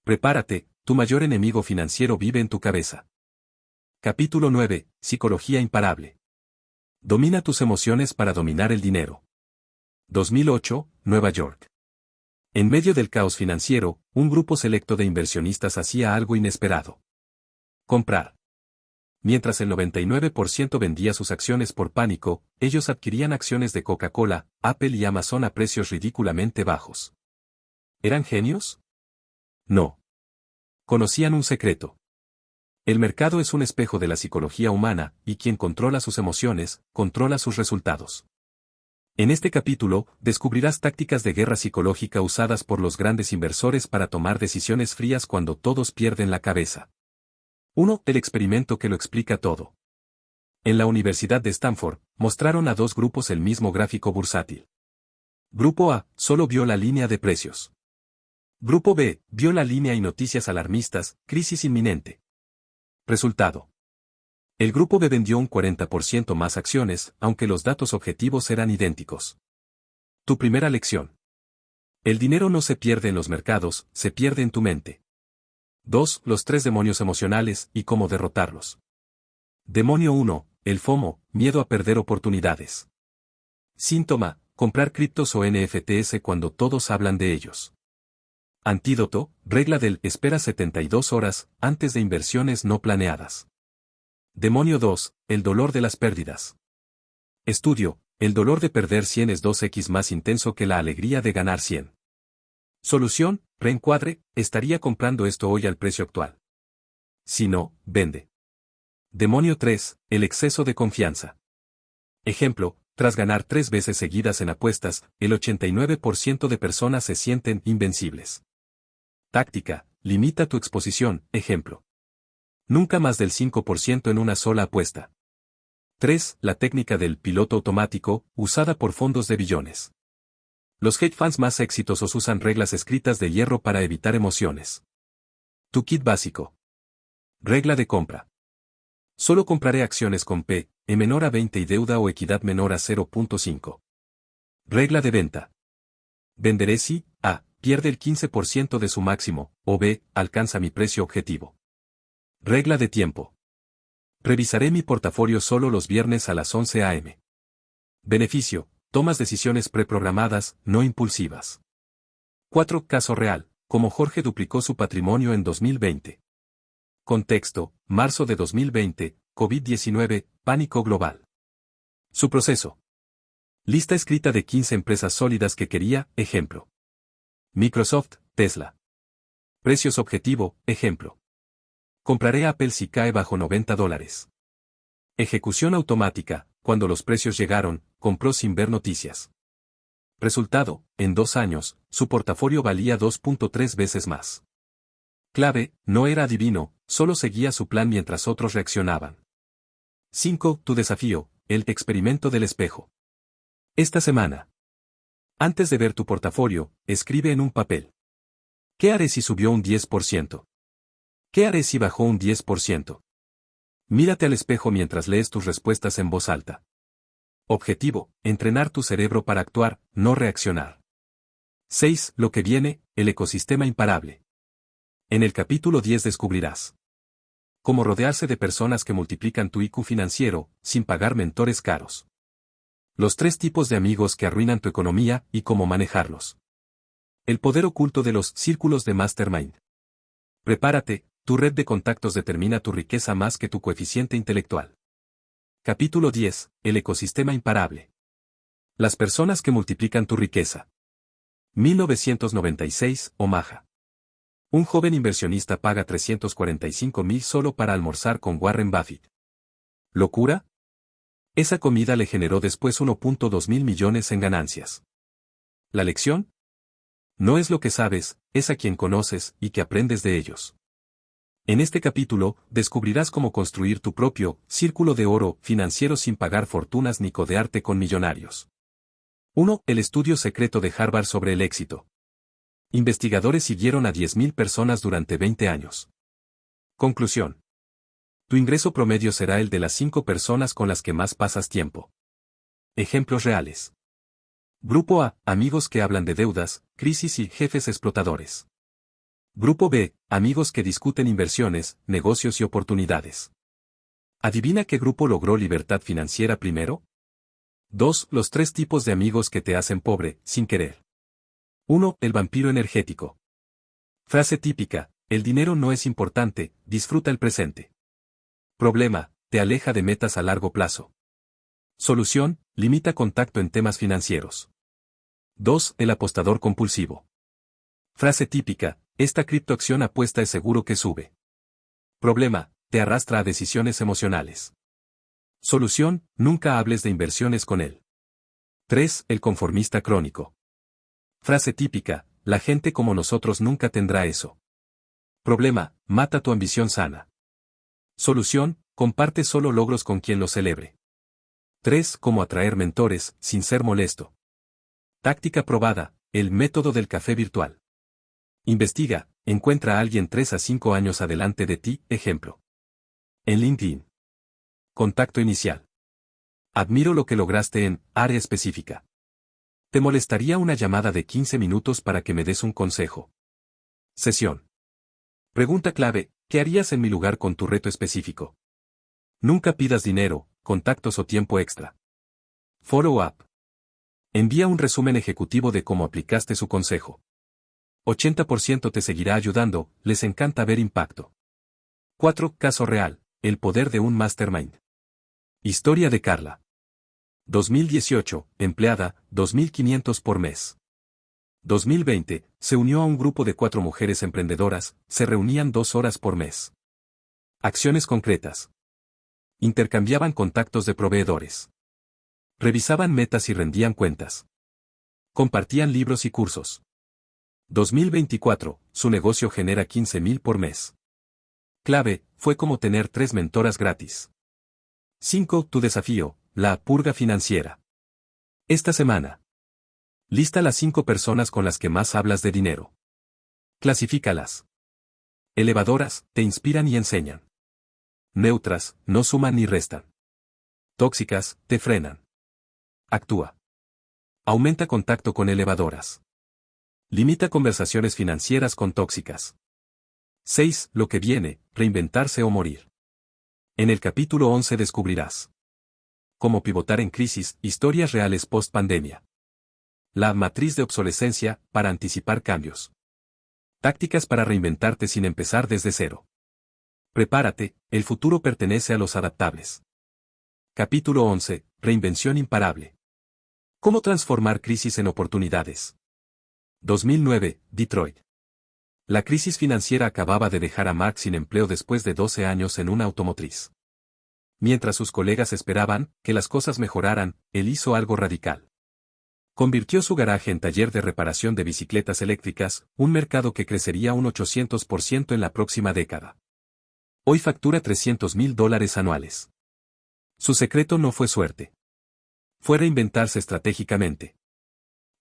Prepárate, tu mayor enemigo financiero vive en tu cabeza. Capítulo 9, Psicología imparable. Domina tus emociones para dominar el dinero. 2008, Nueva York. En medio del caos financiero, un grupo selecto de inversionistas hacía algo inesperado. Comprar. Mientras el 99% vendía sus acciones por pánico, ellos adquirían acciones de Coca-Cola, Apple y Amazon a precios ridículamente bajos. ¿Eran genios? No. Conocían un secreto. El mercado es un espejo de la psicología humana, y quien controla sus emociones, controla sus resultados. En este capítulo, descubrirás tácticas de guerra psicológica usadas por los grandes inversores para tomar decisiones frías cuando todos pierden la cabeza. 1. El experimento que lo explica todo. En la Universidad de Stanford, mostraron a dos grupos el mismo gráfico bursátil. Grupo A, solo vio la línea de precios. Grupo B, vio la línea y noticias alarmistas, crisis inminente. Resultado. El grupo B vendió un 40% más acciones, aunque los datos objetivos eran idénticos. Tu primera lección. El dinero no se pierde en los mercados, se pierde en tu mente. 2. Los tres demonios emocionales y cómo derrotarlos. Demonio 1. El FOMO, miedo a perder oportunidades. Síntoma, comprar criptos o NFTs cuando todos hablan de ellos. Antídoto, regla del espera 72 horas antes de inversiones no planeadas. Demonio 2. El dolor de las pérdidas. Estudio, el dolor de perder 100 es 2x más intenso que la alegría de ganar 100. Solución, reencuadre, estaría comprando esto hoy al precio actual. Si no, vende. Demonio 3. El exceso de confianza. Ejemplo, tras ganar 3 veces seguidas en apuestas, el 89% de personas se sienten invencibles. Táctica, limita tu exposición, ejemplo. Nunca más del 5% en una sola apuesta. 3. La técnica del piloto automático, usada por fondos de billones. Los hedge funds más exitosos usan reglas escritas de hierro para evitar emociones. Tu kit básico. Regla de compra. Solo compraré acciones con P, E menor a 20 y deuda o equidad menor a 0.5. Regla de venta. Venderé si A. Pierde el 15% de su máximo, o B. Alcanza mi precio objetivo. Regla de tiempo. Revisaré mi portafolio solo los viernes a las 11 a.m. Beneficio. Tomas decisiones preprogramadas, no impulsivas. 4. Caso real. Cómo Jorge duplicó su patrimonio en 2020. Contexto. Marzo de 2020, COVID-19, pánico global. Su proceso. Lista escrita de 15 empresas sólidas que quería, ejemplo. Microsoft, Tesla. Precios objetivo, ejemplo. Compraré Apple si cae bajo $90. Ejecución automática, cuando los precios llegaron, compró sin ver noticias. Resultado, en 2 años, su portafolio valía 2.3 veces más. Clave, no era adivino, solo seguía su plan mientras otros reaccionaban. 5. Tu desafío, el experimento del espejo. Esta semana. Antes de ver tu portafolio, escribe en un papel. ¿Qué haré si subió un 10%? ¿Qué haré si bajó un 10%? Mírate al espejo mientras lees tus respuestas en voz alta. Objetivo, entrenar tu cerebro para actuar, no reaccionar. 6. Lo que viene, el ecosistema imparable. En el capítulo 10 descubrirás cómo rodearse de personas que multiplican tu IQ financiero, sin pagar mentores caros. Los 3 tipos de amigos que arruinan tu economía y cómo manejarlos. El poder oculto de los círculos de Mastermind. Prepárate, tu red de contactos determina tu riqueza más que tu coeficiente intelectual. Capítulo 10. El ecosistema imparable. Las personas que multiplican tu riqueza. 1996, Omaha. Un joven inversionista paga $345,000 solo para almorzar con Warren Buffett. ¿Locura? Esa comida le generó después 1.2 mil millones en ganancias. ¿La lección? No es lo que sabes, es a quien conoces y que aprendes de ellos. En este capítulo, descubrirás cómo construir tu propio círculo de oro financiero sin pagar fortunas ni codearte con millonarios. 1. El estudio secreto de Harvard sobre el éxito. Investigadores siguieron a 10.000 personas durante 20 años. Conclusión. Tu ingreso promedio será el de las 5 personas con las que más pasas tiempo. Ejemplos reales. Grupo A, amigos que hablan de deudas, crisis y jefes explotadores. Grupo B, amigos que discuten inversiones, negocios y oportunidades. ¿Adivina qué grupo logró libertad financiera primero? 2. Los 3 tipos de amigos que te hacen pobre, sin querer. 1. El vampiro energético. Frase típica: el dinero no es importante, disfruta el presente. Problema: te aleja de metas a largo plazo. Solución: limita contacto en temas financieros. 2. El apostador compulsivo. Frase típica: esta criptoacción apuesta es seguro que sube. Problema: te arrastra a decisiones emocionales. Solución: nunca hables de inversiones con él. 3. El conformista crónico. Frase típica: la gente como nosotros nunca tendrá eso. Problema: mata tu ambición sana. Solución: comparte solo logros con quien los celebre. 3. Cómo atraer mentores, sin ser molesto. Táctica probada: el método del café virtual. Investiga, encuentra a alguien 3 a 5 años adelante de ti, ejemplo. En LinkedIn. Contacto inicial. Admiro lo que lograste en área específica. ¿Te molestaría una llamada de 15 minutos para que me des un consejo? Sesión. Pregunta clave: ¿qué harías en mi lugar con tu reto específico? Nunca pidas dinero, contactos o tiempo extra. Follow-up. Envía un resumen ejecutivo de cómo aplicaste su consejo. 80% te seguirá ayudando, les encanta ver impacto. 4. Caso real: el poder de un mastermind. Historia de Carla. 2018, empleada, 2.500 por mes. 2020, se unió a un grupo de 4 mujeres emprendedoras, se reunían 2 horas por mes. Acciones concretas. Intercambiaban contactos de proveedores. Revisaban metas y rendían cuentas. Compartían libros y cursos. 2024, su negocio genera 15.000 por mes. Clave: fue como tener 3 mentoras gratis. 5. Tu desafío: la purga financiera. Esta semana. Lista las 5 personas con las que más hablas de dinero. Clasifícalas. Elevadoras: te inspiran y enseñan. Neutras: no suman ni restan. Tóxicas: te frenan. Actúa. Aumenta contacto con elevadoras. Limita conversaciones financieras con tóxicas. 6. Lo que viene: reinventarse o morir. En el capítulo 11 descubrirás cómo pivotar en crisis, historias reales post-pandemia. La matriz de obsolescencia, para anticipar cambios. Tácticas para reinventarte sin empezar desde cero. Prepárate, el futuro pertenece a los adaptables. Capítulo 11, reinvención imparable. ¿Cómo transformar crisis en oportunidades? 2009, Detroit. La crisis financiera acababa de dejar a Mark sin empleo después de 12 años en una automotriz. Mientras sus colegas esperaban que las cosas mejoraran, él hizo algo radical. Convirtió su garaje en taller de reparación de bicicletas eléctricas, un mercado que crecería un 800% en la próxima década. Hoy factura $300,000 anuales. Su secreto no fue suerte. Fue reinventarse estratégicamente.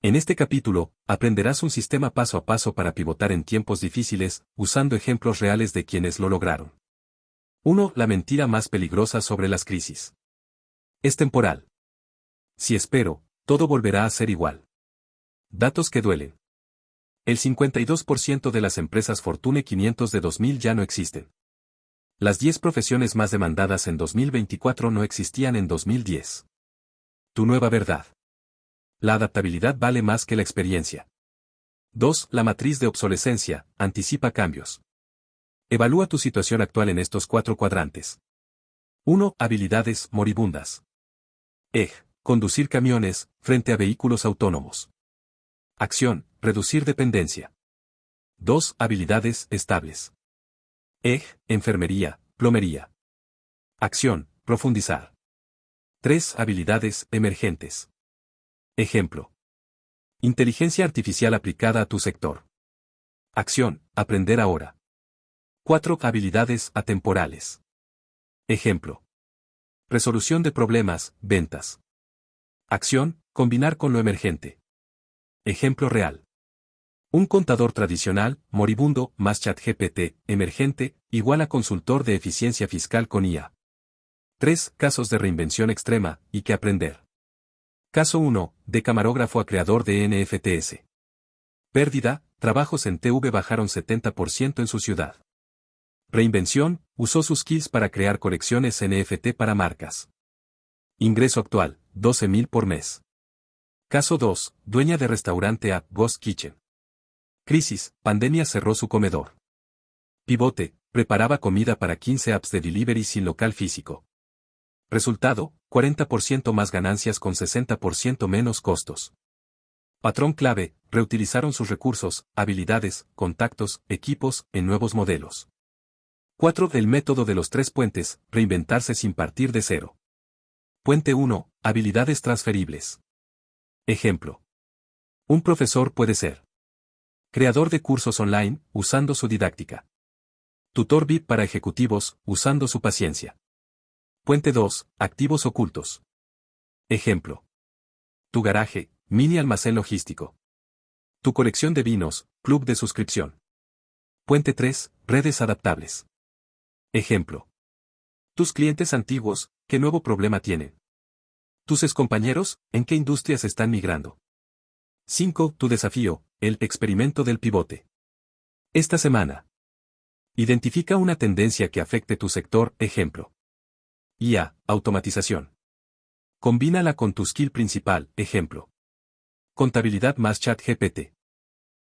En este capítulo, aprenderás un sistema paso a paso para pivotar en tiempos difíciles, usando ejemplos reales de quienes lo lograron. 1. La mentira más peligrosa sobre las crisis. Es temporal. Si espero, todo volverá a ser igual. Datos que duelen. El 52% de las empresas Fortune 500 de 2000 ya no existen. Las 10 profesiones más demandadas en 2024 no existían en 2010. Tu nueva verdad. La adaptabilidad vale más que la experiencia. 2. La matriz de obsolescencia, anticipa cambios. Evalúa tu situación actual en estos 4 cuadrantes. 1. Habilidades moribundas. Conducir camiones, frente a vehículos autónomos. Acción, reducir dependencia. 2. Habilidades estables. Enfermería, plomería. Acción, profundizar. 3. Habilidades emergentes. Ejemplo. Inteligencia artificial aplicada a tu sector. Acción, aprender ahora. 4. Habilidades atemporales. Ejemplo. Resolución de problemas, ventas. Acción, combinar con lo emergente. Ejemplo real. Un contador tradicional, moribundo, más ChatGPT, emergente, igual a consultor de eficiencia fiscal con IA. 3. Casos de reinvención extrema, y que aprender. Caso 1, de camarógrafo a creador de NFTs. Pérdida, trabajos en TV bajaron 70% en su ciudad. Reinvención, usó sus skills para crear colecciones NFT para marcas. Ingreso actual, $12,000 por mes. Caso 2, dueña de restaurante App Ghost Kitchen. Crisis, pandemia cerró su comedor. Pivote, preparaba comida para 15 apps de delivery sin local físico. Resultado, 40% más ganancias con 60% menos costos. Patrón clave, reutilizaron sus recursos, habilidades, contactos, equipos, en nuevos modelos. 4. Del método de los 3 puentes, reinventarse sin partir de cero. Puente 1, habilidades transferibles. Ejemplo. Un profesor puede ser creador de cursos online, usando su didáctica. Tutor VIP para ejecutivos, usando su paciencia. Puente 2, activos ocultos. Ejemplo. Tu garaje, mini almacén logístico. Tu colección de vinos, club de suscripción. Puente 3, redes adaptables. Ejemplo. Tus clientes antiguos, ¿qué nuevo problema tienen? Tus excompañeros, ¿en qué industrias están migrando? 5. Tu desafío, el experimento del pivote. Esta semana. Identifica una tendencia que afecte tu sector, ejemplo. IA, automatización. Combínala con tu skill principal, ejemplo. Contabilidad más ChatGPT.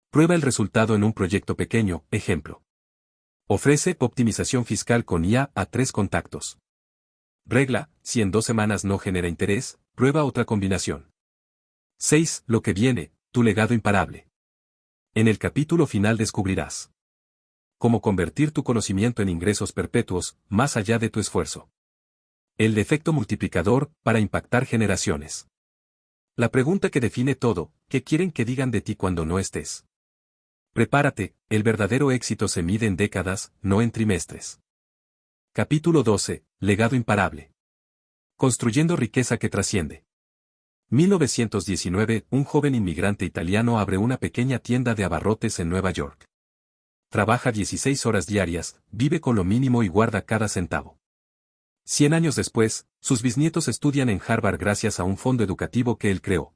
Prueba el resultado en un proyecto pequeño, ejemplo. Ofrece optimización fiscal con IA a 3 contactos. Regla, si en 2 semanas no genera interés, prueba otra combinación. 6. Lo que viene, tu legado imparable. En el capítulo final descubrirás cómo convertir tu conocimiento en ingresos perpetuos, más allá de tu esfuerzo. El efecto multiplicador, para impactar generaciones. La pregunta que define todo, ¿qué quieren que digan de ti cuando no estés? Prepárate, el verdadero éxito se mide en décadas, no en trimestres. Capítulo 12, legado imparable. Construyendo riqueza que trasciende. 1919, un joven inmigrante italiano abre una pequeña tienda de abarrotes en Nueva York. Trabaja 16 horas diarias, vive con lo mínimo y guarda cada centavo. 100 años después, sus bisnietos estudian en Harvard gracias a un fondo educativo que él creó.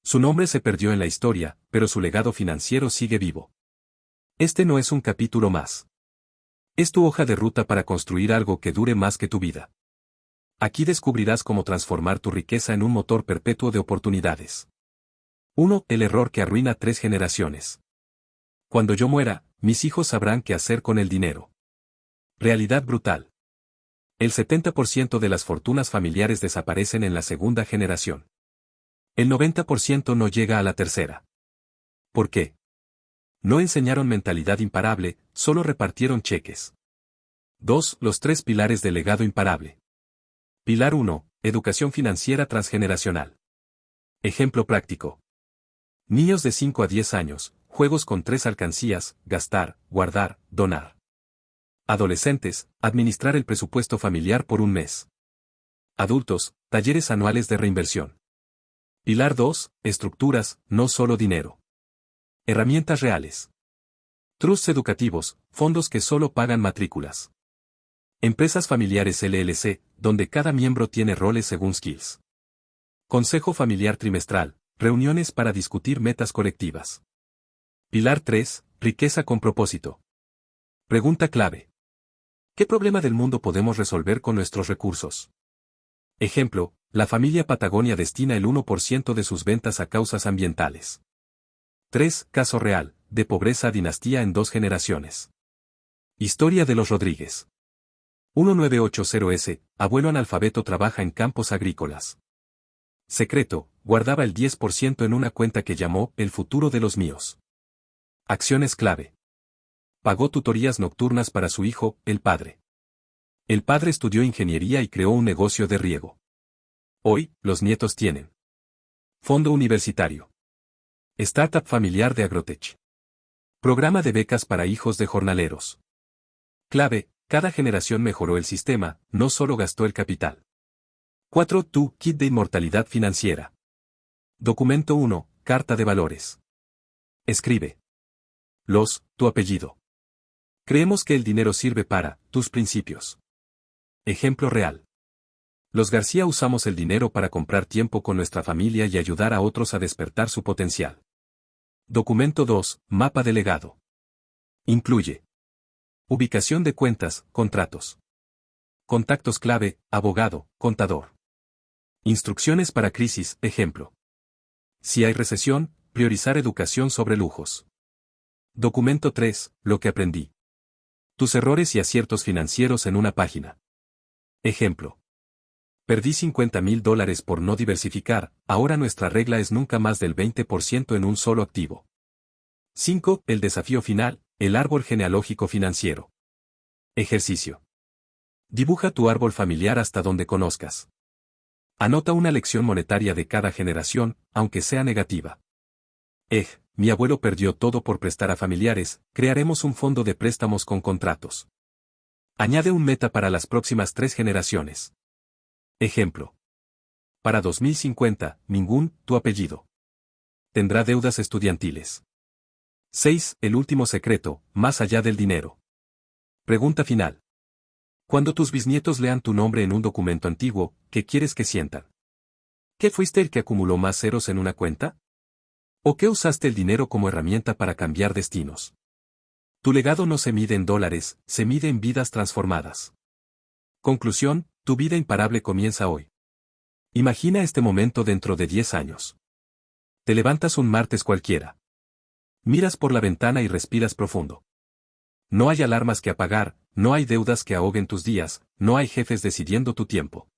Su nombre se perdió en la historia, pero su legado financiero sigue vivo. Este no es un capítulo más. Es tu hoja de ruta para construir algo que dure más que tu vida. Aquí descubrirás cómo transformar tu riqueza en un motor perpetuo de oportunidades. 1. El error que arruina 3 generaciones. Cuando yo muera, mis hijos sabrán qué hacer con el dinero. Realidad brutal. El 70% de las fortunas familiares desaparecen en la segunda generación. El 90% no llega a la tercera. ¿Por qué? No enseñaron mentalidad imparable, solo repartieron cheques. 2. Los 3 pilares del legado imparable. Pilar 1. Educación financiera transgeneracional. Ejemplo práctico. Niños de 5 a 10 años, juegos con 3 alcancías, gastar, guardar, donar. Adolescentes, administrar el presupuesto familiar por un mes. Adultos, talleres anuales de reinversión. Pilar 2. Estructuras, no solo dinero. Herramientas reales. Trusts educativos, fondos que solo pagan matrículas. Empresas familiares LLC, donde cada miembro tiene roles según skills. Consejo familiar trimestral, reuniones para discutir metas colectivas. Pilar 3. Riqueza con propósito. Pregunta clave. ¿Qué problema del mundo podemos resolver con nuestros recursos? Ejemplo, la familia Patagonia destina el 1% de sus ventas a causas ambientales. 3. Caso real, de pobreza a dinastía en 2 generaciones. Historia de los Rodríguez. 1980S, abuelo analfabeto trabaja en campos agrícolas. Secreto, guardaba el 10% en una cuenta que llamó El futuro de los míos. Acciones clave. Pagó tutorías nocturnas para su hijo, el padre. El padre estudió ingeniería y creó un negocio de riego. Hoy, los nietos tienen fondo universitario. Startup familiar de Agrotech. Programa de becas para hijos de jornaleros. Clave, cada generación mejoró el sistema, no solo gastó el capital. 4. Tu kit de inmortalidad financiera. Documento 1, Carta de valores. Escribe. Tu apellido. Creemos que el dinero sirve para, tus principios. Ejemplo real. Los García usamos el dinero para comprar tiempo con nuestra familia y ayudar a otros a despertar su potencial. Documento 2, Mapa de legado. Incluye ubicación de cuentas, contratos. Contactos clave, abogado, contador. Instrucciones para crisis, ejemplo. Si hay recesión, priorizar educación sobre lujos. Documento 3. Lo que aprendí. Tus errores y aciertos financieros en una página. Ejemplo. Perdí $50,000 por no diversificar, ahora nuestra regla es nunca más del 20% en un solo activo. 5. El desafío final, el árbol genealógico financiero. Ejercicio. Dibuja tu árbol familiar hasta donde conozcas. Anota una lección monetaria de cada generación, aunque sea negativa. Mi abuelo perdió todo por prestar a familiares, crearemos un fondo de préstamos con contratos. Añade un meta para las próximas 3 generaciones. Ejemplo. Para 2050, tu apellido. Tendrá deudas estudiantiles. 6. El último secreto, más allá del dinero. Pregunta final. Cuando tus bisnietos lean tu nombre en un documento antiguo, ¿qué quieres que sientan? ¿Qué fuiste el que acumuló más ceros en una cuenta? ¿O qué usaste el dinero como herramienta para cambiar destinos? Tu legado no se mide en dólares, se mide en vidas transformadas. Conclusión, tu vida imparable comienza hoy. Imagina este momento dentro de 10 años. Te levantas un martes cualquiera. Miras por la ventana y respiras profundo. No hay alarmas que apagar, no hay deudas que ahoguen tus días, no hay jefes decidiendo tu tiempo.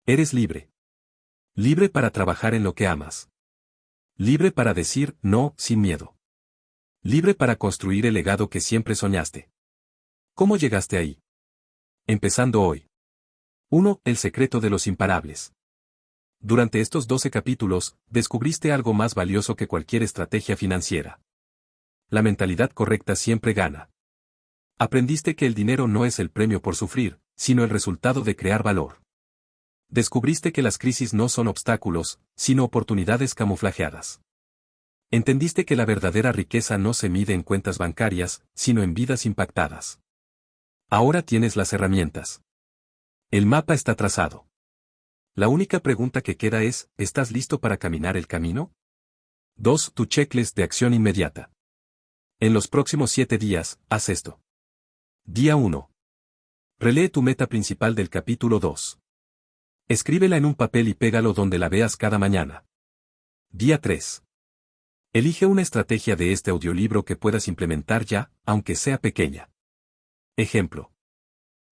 Eres libre. Libre para trabajar en lo que amas. Libre para decir no sin miedo. Libre para construir el legado que siempre soñaste. ¿Cómo llegaste ahí? Empezando hoy. 1. El secreto de los imparables. Durante estos 12 capítulos, descubriste algo más valioso que cualquier estrategia financiera. La mentalidad correcta siempre gana. Aprendiste que el dinero no es el premio por sufrir, sino el resultado de crear valor. Descubriste que las crisis no son obstáculos, sino oportunidades camuflajeadas. Entendiste que la verdadera riqueza no se mide en cuentas bancarias, sino en vidas impactadas. Ahora tienes las herramientas. El mapa está trazado. La única pregunta que queda es, ¿estás listo para caminar el camino? 2. Tu checklist de acción inmediata. En los próximos 7 días, haz esto. Día 1. Relee tu meta principal del capítulo 2. Escríbela en un papel y pégalo donde la veas cada mañana. Día 3. Elige una estrategia de este audiolibro que puedas implementar ya, aunque sea pequeña. Ejemplo.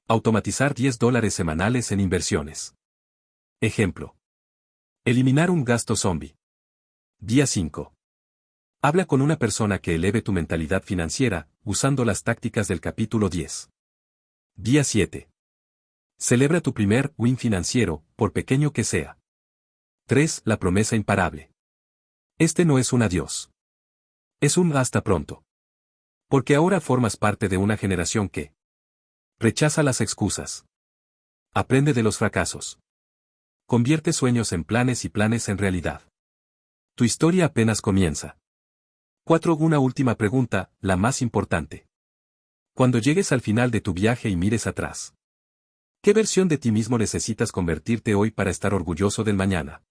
Automatizar $10 semanales en inversiones. Ejemplo. Eliminar un gasto zombie. Día 5. Habla con una persona que eleve tu mentalidad financiera, usando las tácticas del capítulo 10. Día 7. Celebra tu primer win financiero, por pequeño que sea. 3. La promesa imparable. Este no es un adiós. Es un hasta pronto. Porque ahora formas parte de una generación que rechaza las excusas. Aprende de los fracasos. Convierte sueños en planes y planes en realidad. Tu historia apenas comienza. 4. Una última pregunta, la más importante. Cuando llegues al final de tu viaje y mires atrás, ¿qué versión de ti mismo necesitas convertirte hoy para estar orgulloso del mañana?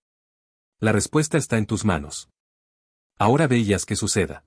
La respuesta está en tus manos. Ahora ve y haz que suceda.